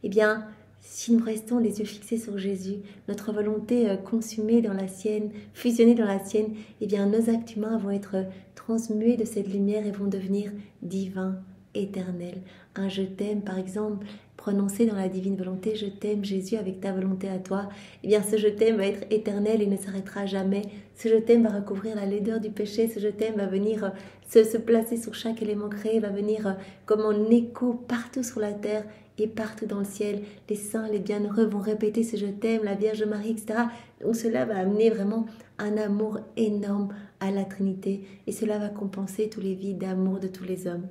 Eh bien, si nous restons les yeux fixés sur Jésus, notre volonté consumée dans la sienne, fusionnée dans la sienne, eh bien nos actes humains vont être transmués de cette lumière et vont devenir divins, éternels. Un je t'aime, par exemple, prononcé dans la divine volonté, je t'aime Jésus avec ta volonté à toi, eh bien ce je t'aime va être éternel et ne s'arrêtera jamais. Ce je t'aime va recouvrir la laideur du péché, ce je t'aime va venir se placer sur chaque élément créé, va venir comme un écho partout sur la terre et partout dans le ciel. Les saints, les bienheureux vont répéter ce je t'aime, la Vierge Marie, etc. Donc cela va amener vraiment un amour énorme à la Trinité et cela va compenser tous les vides d'amour de tous les hommes.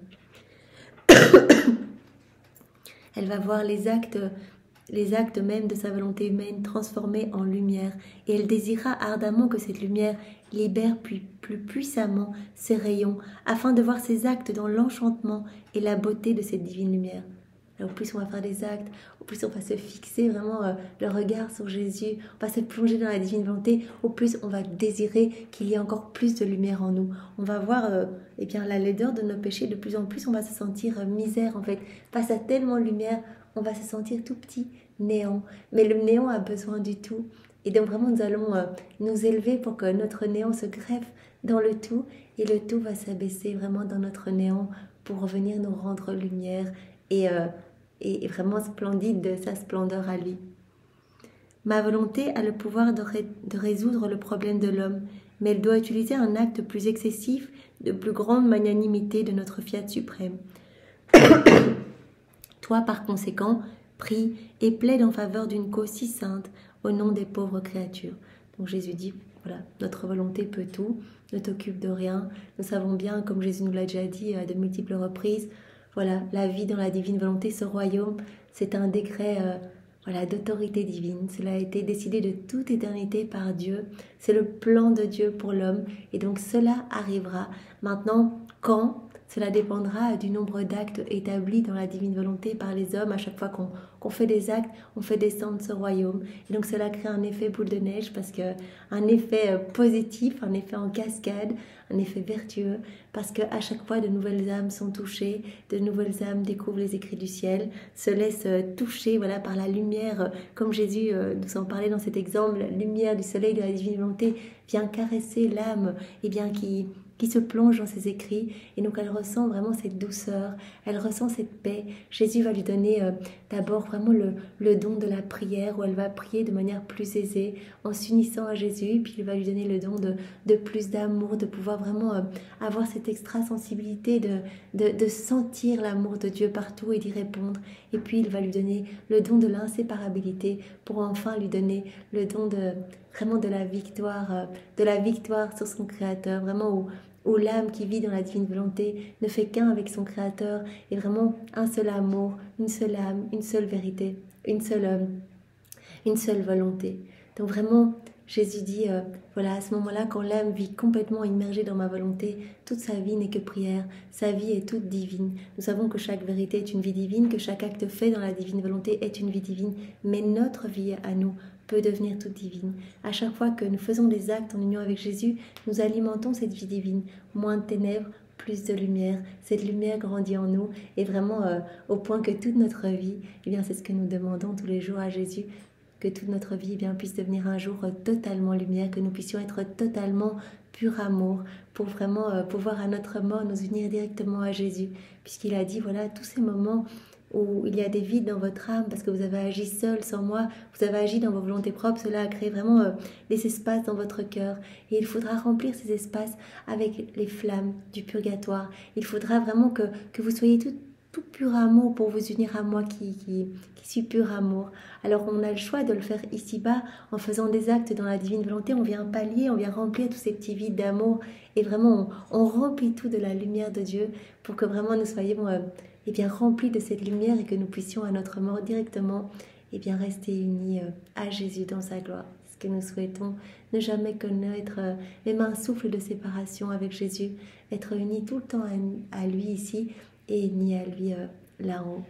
Elle va voir les actes même de sa volonté humaine transformés en lumière et elle désirera ardemment que cette lumière libère plus puissamment ses rayons afin de voir ses actes dans l'enchantement et la beauté de cette divine lumière. Alors, au plus on va faire des actes, au plus on va se fixer vraiment le regard sur Jésus, on va se plonger dans la divine volonté, au plus on va désirer qu'il y ait encore plus de lumière en nous. On va voir eh bien, la laideur de nos péchés, de plus en plus on va se sentir misère en fait. Face à tellement de lumière, on va se sentir tout petit, néant. Mais le néant a besoin du tout. Et donc vraiment nous allons nous élever pour que notre néant se greffe dans le tout et le tout va s'abaisser vraiment dans notre néant pour revenir nous rendre lumière et vraiment splendide de sa splendeur à lui. Ma volonté a le pouvoir de résoudre le problème de l'homme, mais elle doit utiliser un acte plus excessif, de plus grande magnanimité de notre fiat suprême. Toi, par conséquent, prie et plaide en faveur d'une cause si sainte au nom des pauvres créatures. Donc Jésus dit, voilà, notre volonté peut tout, ne t'occupe de rien. Nous savons bien, comme Jésus nous l'a déjà dit à de multiples reprises, voilà, la vie dans la divine volonté, ce royaume, c'est un décret voilà, d'autorité divine. Cela a été décidé de toute éternité par Dieu. C'est le plan de Dieu pour l'homme. Et donc cela arrivera. Maintenant, quand? Cela dépendra du nombre d'actes établis dans la divine volonté par les hommes. À chaque fois qu'on fait des actes, on fait descendre ce royaume. Et donc cela crée un effet boule de neige, parce que un effet positif, un effet en cascade, un effet vertueux, parce qu'à chaque fois de nouvelles âmes sont touchées, de nouvelles âmes découvrent les écrits du ciel, se laissent toucher, voilà, par la lumière, comme Jésus nous en parlait dans cet exemple. La lumière du soleil de la divine volonté vient caresser l'âme, et bien qui se plonge dans ses écrits, et donc elle ressent vraiment cette douceur, elle ressent cette paix. Jésus va lui donner d'abord vraiment le don de la prière, où elle va prier de manière plus aisée, en s'unissant à Jésus, puis il va lui donner le don de plus d'amour, de pouvoir vraiment avoir cette extra-sensibilité, de sentir l'amour de Dieu partout et d'y répondre. Et puis il va lui donner le don de l'inséparabilité, pour enfin lui donner le don vraiment de la victoire sur son Créateur, vraiment où l'âme qui vit dans la divine volonté ne fait qu'un avec son Créateur, et vraiment un seul amour, une seule âme, une seule vérité, une seule volonté. Donc vraiment, Jésus dit, voilà, à ce moment-là, quand l'âme vit complètement immergée dans ma volonté, toute sa vie n'est que prière, sa vie est toute divine. Nous savons que chaque vérité est une vie divine, que chaque acte fait dans la divine volonté est une vie divine, mais notre vie à nous peut devenir toute divine. À chaque fois que nous faisons des actes en union avec Jésus, nous alimentons cette vie divine. Moins de ténèbres, plus de lumière. Cette lumière grandit en nous, et vraiment au point que toute notre vie, eh bien, c'est ce que nous demandons tous les jours à Jésus, que toute notre vie, eh bien, puisse devenir un jour totalement lumière, que nous puissions être totalement pur amour, pour vraiment pouvoir à notre mort nous unir directement à Jésus, puisqu'il a dit, voilà, tous ces moments où il y a des vides dans votre âme, parce que vous avez agi seul, sans moi, vous avez agi dans vos volontés propres, cela a créé vraiment des espaces dans votre cœur, et il faudra remplir ces espaces avec les flammes du purgatoire. Il faudra vraiment que vous soyez tout pur amour, pour vous unir à moi qui suis pur amour. Alors on a le choix de le faire ici-bas, en faisant des actes dans la divine volonté. On vient pallier, on vient remplir tous ces petits vides d'amour, et vraiment on remplit tout de la lumière de Dieu, pour que vraiment nous soyons eh bien, remplis de cette lumière, et que nous puissions à notre mort directement eh bien, rester unis à Jésus dans sa gloire. C'est ce que nous souhaitons, ne jamais connaître même un souffle de séparation avec Jésus, être unis tout le temps à lui ici, et ni à lui là-haut.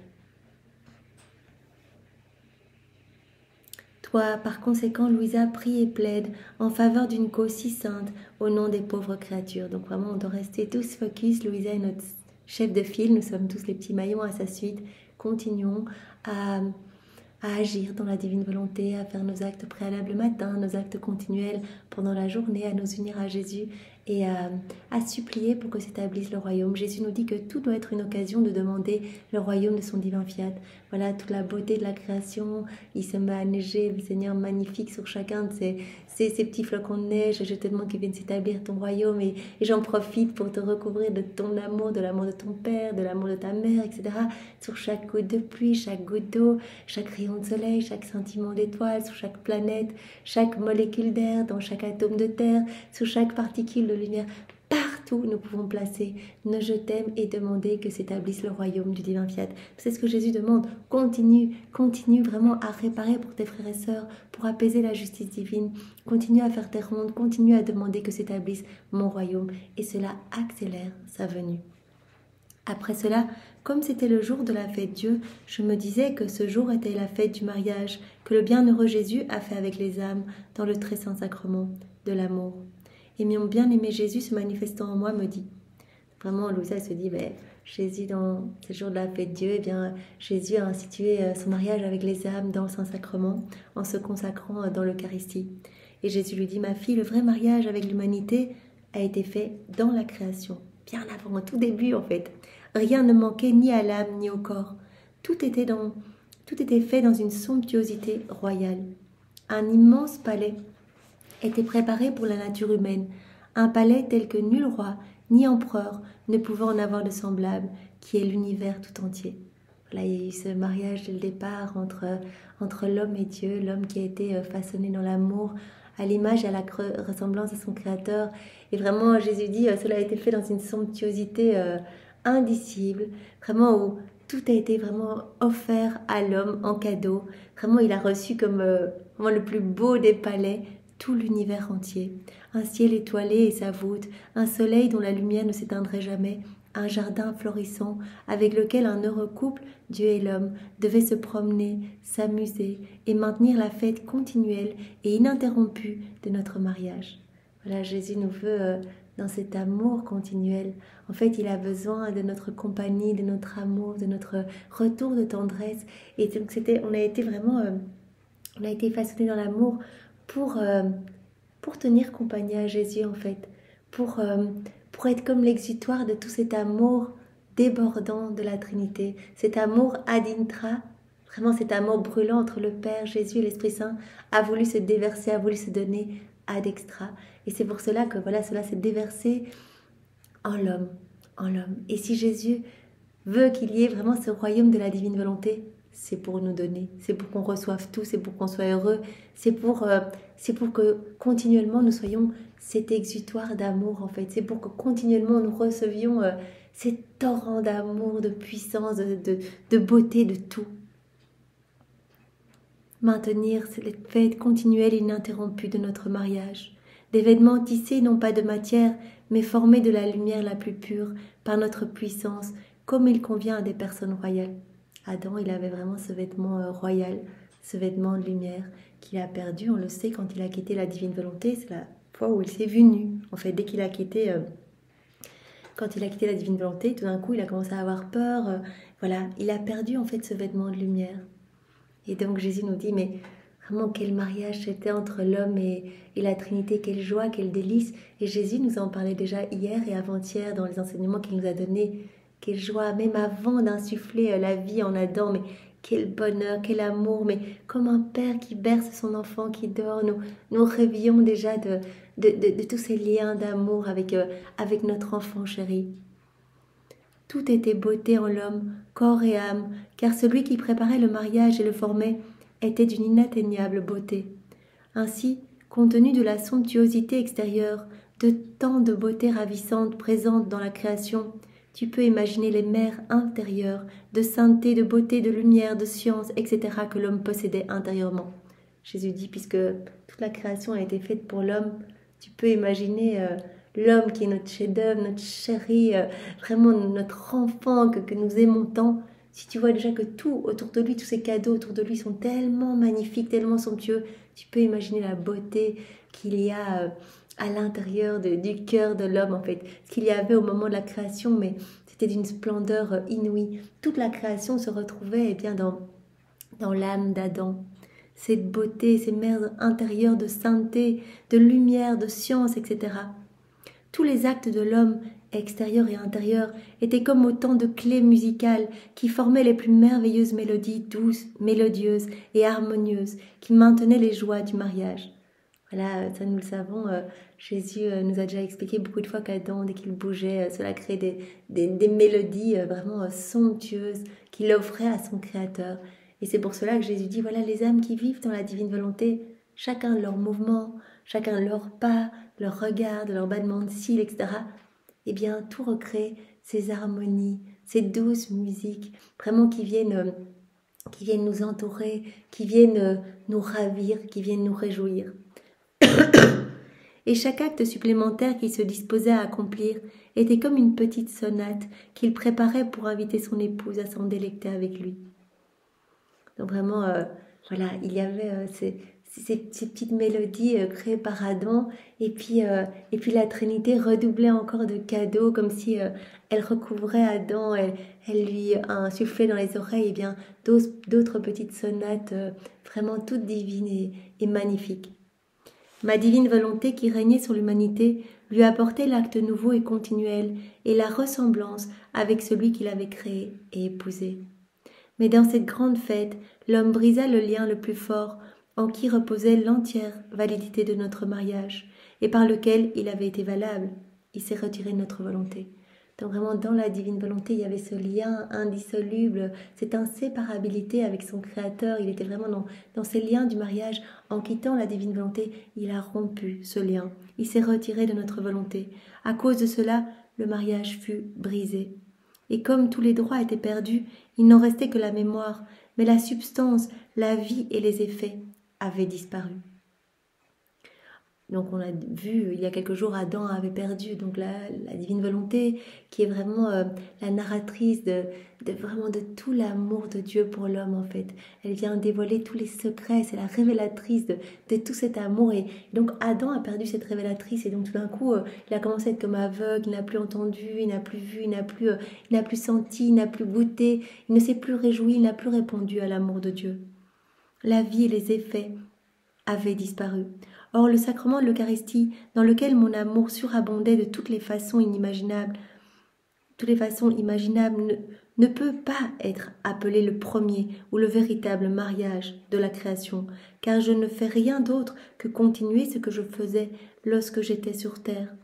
Toi, par conséquent, Louisa, prie et plaide en faveur d'une cause si sainte au nom des pauvres créatures. Donc vraiment, on doit rester tous focus. Louisa est notre chef de file, nous sommes tous les petits maillons à sa suite. Continuons à agir dans la divine volonté, à faire nos actes préalables le matin, nos actes continuels pendant la journée, à nous unir à Jésus, et à supplier pour que s'établisse le royaume. Jésus nous dit que tout doit être une occasion de demander le royaume de son divin fiat. Voilà, toute la beauté de la création, il se met à neiger, le Seigneur magnifique sur chacun de ces petits flocons de neige. Je te demande qu'il vienne s'établir ton royaume, et j'en profite pour te recouvrir de ton amour, de l'amour de ton Père, de l'amour de ta mère, etc. Sur chaque goutte de pluie, chaque goutte d'eau, chaque rayon de soleil, chaque scintillement d'étoiles, sur chaque planète, chaque molécule d'air, dans chaque atome de terre, sur chaque particule de lumière. Partout nous pouvons placer nos je t'aime et demander que s'établisse le royaume du divin fiat. C'est ce que Jésus demande. Continue vraiment à réparer pour tes frères et sœurs, pour apaiser la justice divine. Continue à faire tes rondes, continue à demander que s'établisse mon royaume, et cela accélère sa venue. Après cela, comme c'était le jour de la fête Dieu, je me disais que ce jour était la fête du mariage, que le bienheureux Jésus a fait avec les âmes dans le très saint sacrement de l'amour. Et mon bien-aimé Jésus se manifestant en moi me dit, vraiment Louisa se dit, Jésus dans ce jour de la fête Dieu, eh bien Jésus a institué son mariage avec les âmes dans le saint sacrement, en se consacrant dans l'Eucharistie. Et Jésus lui dit, ma fille, le vrai mariage avec l'humanité a été fait dans la création, bien avant, au tout début en fait. Rien ne manquait ni à l'âme ni au corps. Tout était fait dans une somptuosité royale. Un immense palais était préparé pour la nature humaine, un palais tel que nul roi ni empereur ne pouvait en avoir de semblable, qui est l'univers tout entier. Là, il y a eu ce mariage dès le départ entre l'homme et Dieu, l'homme qui a été façonné dans l'amour, à l'image et à la ressemblance de son Créateur. Et vraiment, Jésus dit, cela a été fait dans une somptuosité indicible, vraiment où Tout a été vraiment offert à l'homme en cadeau. Vraiment, il a reçu comme vraiment le plus beau des palais tout l'univers entier. Un ciel étoilé et sa voûte, un soleil dont la lumière ne s'éteindrait jamais, un jardin florissant avec lequel un heureux couple, Dieu et l'homme, devaient se promener, s'amuser et maintenir la fête continuelle et ininterrompue de notre mariage. Voilà, Jésus nous veut dans cet amour continuel. En fait, il a besoin de notre compagnie, de notre amour, de notre retour de tendresse. Et donc, on a été vraiment, on a été façonné dans l'amour pour tenir compagnie à Jésus, en fait, pour être comme l'exutoire de tout cet amour débordant de la Trinité, cet amour ad intra, vraiment cet amour brûlant entre le Père, Jésus et l'Esprit Saint, a voulu se déverser, a voulu se donner ad extra. Et c'est pour cela que voilà, cela s'est déversé en l'homme, en l'homme. Et si Jésus veut qu'il y ait vraiment ce royaume de la divine volonté, c'est pour nous donner, c'est pour qu'on reçoive tout, c'est pour qu'on soit heureux, c'est pour que continuellement nous soyons cet exutoire d'amour en fait, c'est pour que continuellement nous recevions ces torrents d'amour, de puissance, de beauté, de tout. Maintenir cette fête continuelle et ininterrompue de notre mariage. Des vêtements tissés non pas de matière, mais formés de la lumière la plus pure, par notre puissance, comme il convient à des personnes royales. Adam, il avait vraiment ce vêtement royal, ce vêtement de lumière qu'il a perdu, on le sait, quand il a quitté la divine volonté. C'est la fois où il s'est vu nu. En fait, dès qu'il a quitté... Quand il a quitté la divine volonté, tout d'un coup, il a commencé à avoir peur. Voilà, il a perdu en fait ce vêtement de lumière. Et donc Jésus nous dit, mais vraiment quel mariage c'était entre l'homme et la Trinité, quelle joie, quel délice. Et Jésus nous en parlait déjà hier et avant-hier dans les enseignements qu'il nous a donnés. Quelle joie, même avant d'insuffler la vie en Adam, mais quel bonheur, quel amour, mais comme un père qui berce son enfant qui dort, nous rêvions déjà de tous ces liens d'amour avec notre enfant chéri. Tout était beauté en l'homme, corps et âme, car celui qui préparait le mariage et le formait était d'une inatteignable beauté. Ainsi, compte tenu de la somptuosité extérieure, de tant de beauté ravissante présente dans la création, tu peux imaginer les mers intérieures, de sainteté, de beauté, de lumière, de science, etc. que l'homme possédait intérieurement. Jésus dit, puisque toute la création a été faite pour l'homme, tu peux imaginer l'homme qui est notre chef-d'œuvre, notre chéri, vraiment notre enfant que nous aimons tant. Si tu vois déjà que tout autour de lui, tous ces cadeaux autour de lui sont tellement magnifiques, tellement somptueux, tu peux imaginer la beauté qu'il y a à l'intérieur du cœur de l'homme, en fait. Ce qu'il y avait au moment de la création, mais c'était d'une splendeur inouïe. Toute la création se retrouvait bien dans l'âme d'Adam. Cette beauté, ces mers intérieures de sainteté, de lumière, de science, etc. Tous les actes de l'homme, extérieur et intérieur, étaient comme autant de clés musicales qui formaient les plus merveilleuses mélodies douces, mélodieuses et harmonieuses qui maintenaient les joies du mariage. Voilà, ça nous le savons, Jésus nous a déjà expliqué beaucoup de fois qu'Adam, dès qu'il bougeait, cela créait des mélodies vraiment somptueuses qu'il offrait à son Créateur. Et c'est pour cela que Jésus dit, voilà les âmes qui vivent dans la divine volonté, chacun leur mouvement, chacun leur pas, leur regard, leur battement de cils, etc. Eh bien, tout recrée ces harmonies, ces douces musiques, vraiment qui viennent nous entourer, qui viennent nous ravir, qui viennent nous réjouir. Et chaque acte supplémentaire qu'il se disposait à accomplir était comme une petite sonate qu'il préparait pour inviter son épouse à s'en délecter avec lui. Donc vraiment, voilà, il y avait ces petites mélodies créées par Adam, et puis la Trinité redoublait encore de cadeaux, comme si elle recouvrait Adam, elle lui insufflait dans les oreilles bien d'autres petites sonates vraiment toutes divines et magnifiques. Ma divine volonté qui régnait sur l'humanité lui apportait l'acte nouveau et continuel et la ressemblance avec celui qu'il avait créé et épousé. Mais dans cette grande fête, l'homme brisa le lien le plus fort en qui reposait l'entière validité de notre mariage et par lequel il avait été valable. Il s'est retiré de notre volonté. Donc vraiment dans la divine volonté, il y avait ce lien indissoluble, cette inséparabilité avec son Créateur. Il était vraiment dans ces liens du mariage. En quittant la divine volonté, il a rompu ce lien. Il s'est retiré de notre volonté. À cause de cela, le mariage fut brisé. Et comme tous les droits étaient perdus, il n'en restait que la mémoire, mais la substance, la vie et les effets avaient disparu. Donc on a vu il y a quelques jours, Adam avait perdu donc la divine volonté qui est vraiment la narratrice vraiment de tout l'amour de Dieu pour l'homme en fait. Elle vient dévoiler tous les secrets, c'est la révélatrice de tout cet amour et donc Adam a perdu cette révélatrice et donc tout d'un coup il a commencé à être comme aveugle, il n'a plus entendu, il n'a plus vu, il n'a plus senti, il n'a plus goûté, il ne s'est plus réjoui, il n'a plus répondu à l'amour de Dieu. La vie et les effets avaient disparu. Or, le sacrement de l'Eucharistie, dans lequel mon amour surabondait de toutes les façons imaginables, ne peut pas être appelé le premier ou le véritable mariage de la création, car je ne fais rien d'autre que continuer ce que je faisais lorsque j'étais sur terre.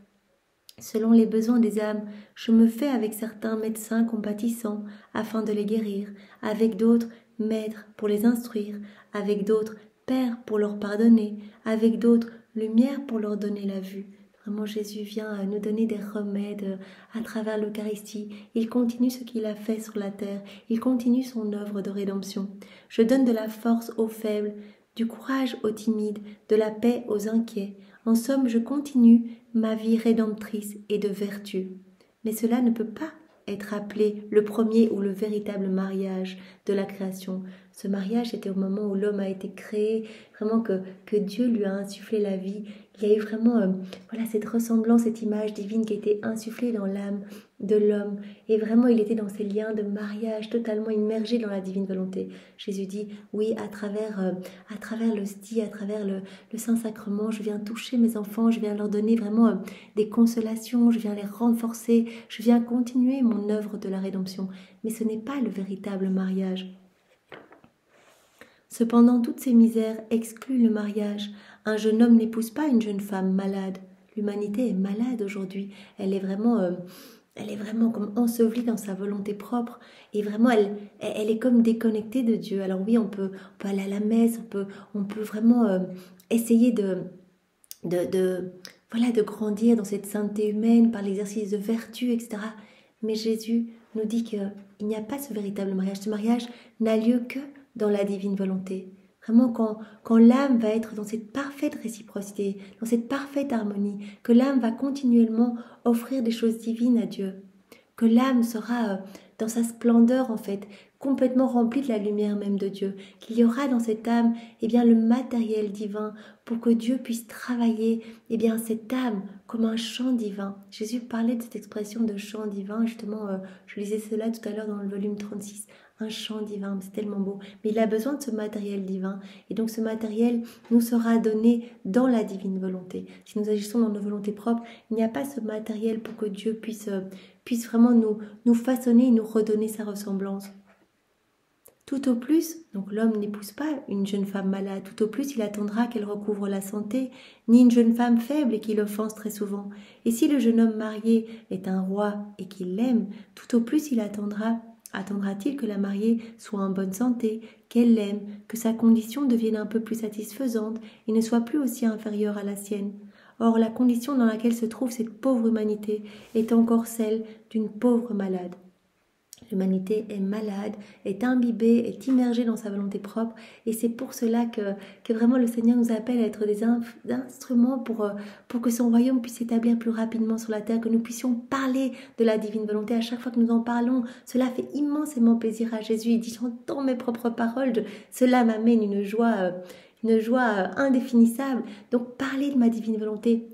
Selon les besoins des âmes, je me fais avec certains médecins compatissants afin de les guérir, avec d'autres maîtres pour les instruire, avec d'autres pères pour leur pardonner, avec d'autres lumière pour leur donner la vue. Vraiment, Jésus vient nous donner des remèdes à travers l'Eucharistie. Il continue ce qu'il a fait sur la terre. Il continue son œuvre de rédemption. Je donne de la force aux faibles, du courage aux timides, de la paix aux inquiets. En somme, je continue ma vie rédemptrice et de vertu. Mais cela ne peut pas être appelé le premier ou le véritable mariage de la création. Ce mariage était au moment où l'homme a été créé, vraiment que Dieu lui a insufflé la vie. Il y a eu vraiment cette ressemblance, cette image divine qui a été insufflée dans l'âme de l'homme. Et vraiment, il était dans ces liens de mariage, totalement immergé dans la divine volonté. Jésus dit, oui, à travers l'hostie, à travers le Saint-Sacrement, je viens toucher mes enfants, je viens leur donner vraiment des consolations, je viens les renforcer, je viens continuer mon œuvre de la rédemption. Mais ce n'est pas le véritable mariage. Cependant, toutes ces misères excluent le mariage. Un jeune homme n'épouse pas une jeune femme malade. L'humanité est malade aujourd'hui. Elle est vraiment comme ensevelie dans sa volonté propre. Et vraiment, elle est comme déconnectée de Dieu. Alors oui, on peut aller à la messe, on peut vraiment essayer de grandir dans cette sainteté humaine par l'exercice de vertu, etc. Mais Jésus nous dit qu'il n'y a pas ce véritable mariage. Ce mariage n'a lieu que dans la divine volonté. Vraiment, quand l'âme va être dans cette parfaite réciprocité, dans cette parfaite harmonie, que l'âme va continuellement offrir des choses divines à Dieu, que l'âme sera dans sa splendeur en fait, complètement remplie de la lumière même de Dieu, qu'il y aura dans cette âme le matériel divin pour que Dieu puisse travailler cette âme comme un chant divin. Jésus parlait de cette expression de chant divin, justement, je lisais cela tout à l'heure dans le volume 36, un chant divin, c'est tellement beau. Mais il a besoin de ce matériel divin. Et donc ce matériel nous sera donné dans la divine volonté. Si nous agissons dans nos volontés propres, il n'y a pas ce matériel pour que Dieu puisse vraiment nous façonner et nous redonner sa ressemblance. Tout au plus, donc l'homme n'épouse pas une jeune femme malade, tout au plus il attendra qu'elle recouvre la santé, ni une jeune femme faible et qui l'offense très souvent. Et si le jeune homme marié est un roi et qu'il l'aime, tout au plus il attendra-t-il que la mariée soit en bonne santé, qu'elle l'aime, que sa condition devienne un peu plus satisfaisante et ne soit plus aussi inférieure à la sienne. Or, la condition dans laquelle se trouve cette pauvre humanité est encore celle d'une pauvre malade. L'humanité est malade, est imbibée, est immergée dans sa volonté propre et c'est pour cela que vraiment le Seigneur nous appelle à être des instruments pour que son royaume puisse s'établir plus rapidement sur la terre, que nous puissions parler de la divine volonté. À chaque fois que nous en parlons, cela fait immensément plaisir à Jésus. Il dit « J'entends mes propres paroles, cela m'amène une joie indéfinissable. » Donc parlez de ma divine volonté.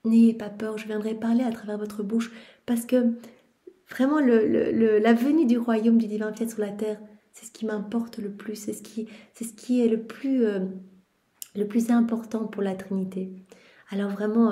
N'ayez pas peur, je viendrai parler à travers votre bouche parce que vraiment, la venue du royaume du divin fiat sur la terre, c'est ce qui m'importe le plus, c'est ce qui est le plus important pour la Trinité. Alors vraiment,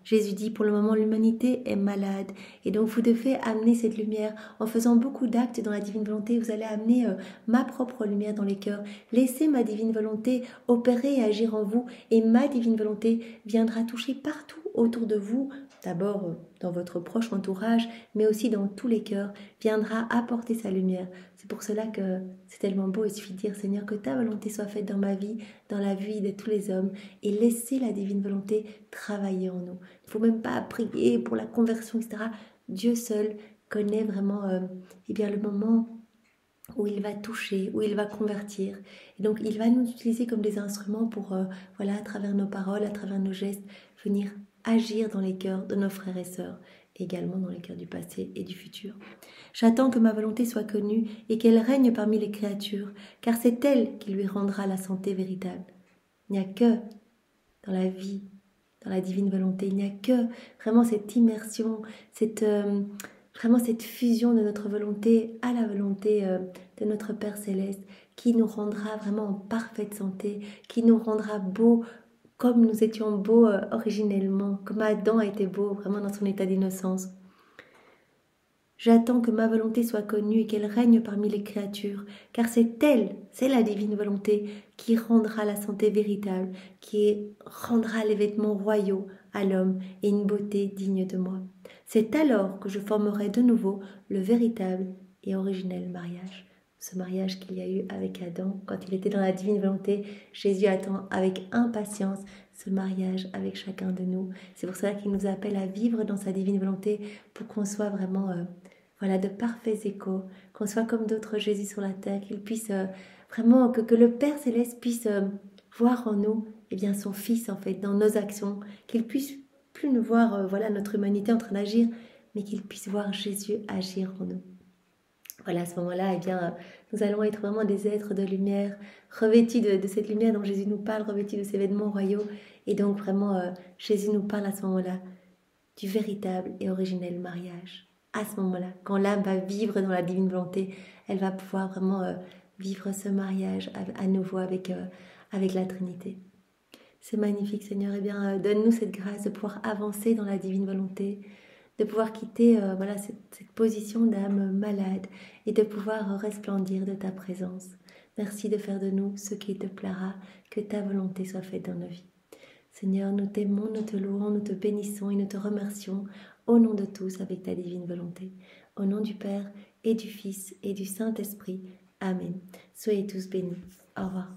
Jésus dit, pour le moment, l'humanité est malade. Et donc, vous devez amener cette lumière. En faisant beaucoup d'actes dans la divine volonté, vous allez amener ma propre lumière dans les cœurs. Laissez ma divine volonté opérer et agir en vous. Et ma divine volonté viendra toucher partout autour de vous, d'abord dans votre proche entourage, mais aussi dans tous les cœurs, viendra apporter sa lumière. C'est pour cela que c'est tellement beau, il suffit de dire, Seigneur, que ta volonté soit faite dans ma vie, dans la vie de tous les hommes, et laisser la divine volonté travailler en nous. Il ne faut même pas prier pour la conversion, etc. Dieu seul, connaît vraiment eh bien, le moment où il va toucher, où il va convertir. Et donc, il va nous utiliser comme des instruments pour, voilà, à travers nos paroles, à travers nos gestes, venir agir dans les cœurs de nos frères et sœurs, également dans les cœurs du passé et du futur. J'attends que ma volonté soit connue et qu'elle règne parmi les créatures, car c'est elle qui lui rendra la santé véritable. Il n'y a que dans la vie, dans la divine volonté, il n'y a que vraiment cette immersion, vraiment cette fusion de notre volonté à la volonté de notre Père Céleste qui nous rendra vraiment en parfaite santé, qui nous rendra beaux comme nous étions beaux originellement, comme Adam a été beau vraiment dans son état d'innocence. J'attends que ma volonté soit connue et qu'elle règne parmi les créatures, car c'est elle, c'est la divine volonté, qui rendra la santé véritable, qui rendra les vêtements royaux à l'homme et une beauté digne de moi. C'est alors que je formerai de nouveau le véritable et originel mariage. Ce mariage qu'il y a eu avec Adam, quand il était dans la divine volonté, Jésus attend avec impatience ce mariage avec chacun de nous. C'est pour cela qu'il nous appelle à vivre dans sa divine volonté pour qu'on soit vraiment voilà, de parfaits échos, qu'on soit comme d'autres Jésus sur la terre, qu'il puisse vraiment, que le Père Céleste puisse voir en nous eh bien, son Fils en fait, dans nos actions, qu'il puisse plus nous voir voilà, notre humanité en train d'agir, mais qu'il puisse voir Jésus agir en nous. Voilà, à ce moment-là, eh bien, nous allons être vraiment des êtres de lumière, revêtus de cette lumière dont Jésus nous parle, revêtus de ces vêtements royaux. Et donc, vraiment, Jésus nous parle à ce moment-là du véritable et originel mariage. À ce moment-là, quand l'âme va vivre dans la divine volonté, elle va pouvoir vraiment vivre ce mariage à nouveau avec la Trinité. C'est magnifique, Seigneur. Eh bien, donne-nous cette grâce de pouvoir avancer dans la divine volonté, de pouvoir quitter voilà, cette position d'âme malade et de pouvoir resplendir de ta présence. Merci de faire de nous ce qui te plaira, que ta volonté soit faite dans nos vies. Seigneur, nous t'aimons, nous te louons, nous te bénissons et nous te remercions au nom de tous avec ta divine volonté. Au nom du Père et du Fils et du Saint-Esprit. Amen. Soyez tous bénis. Au revoir.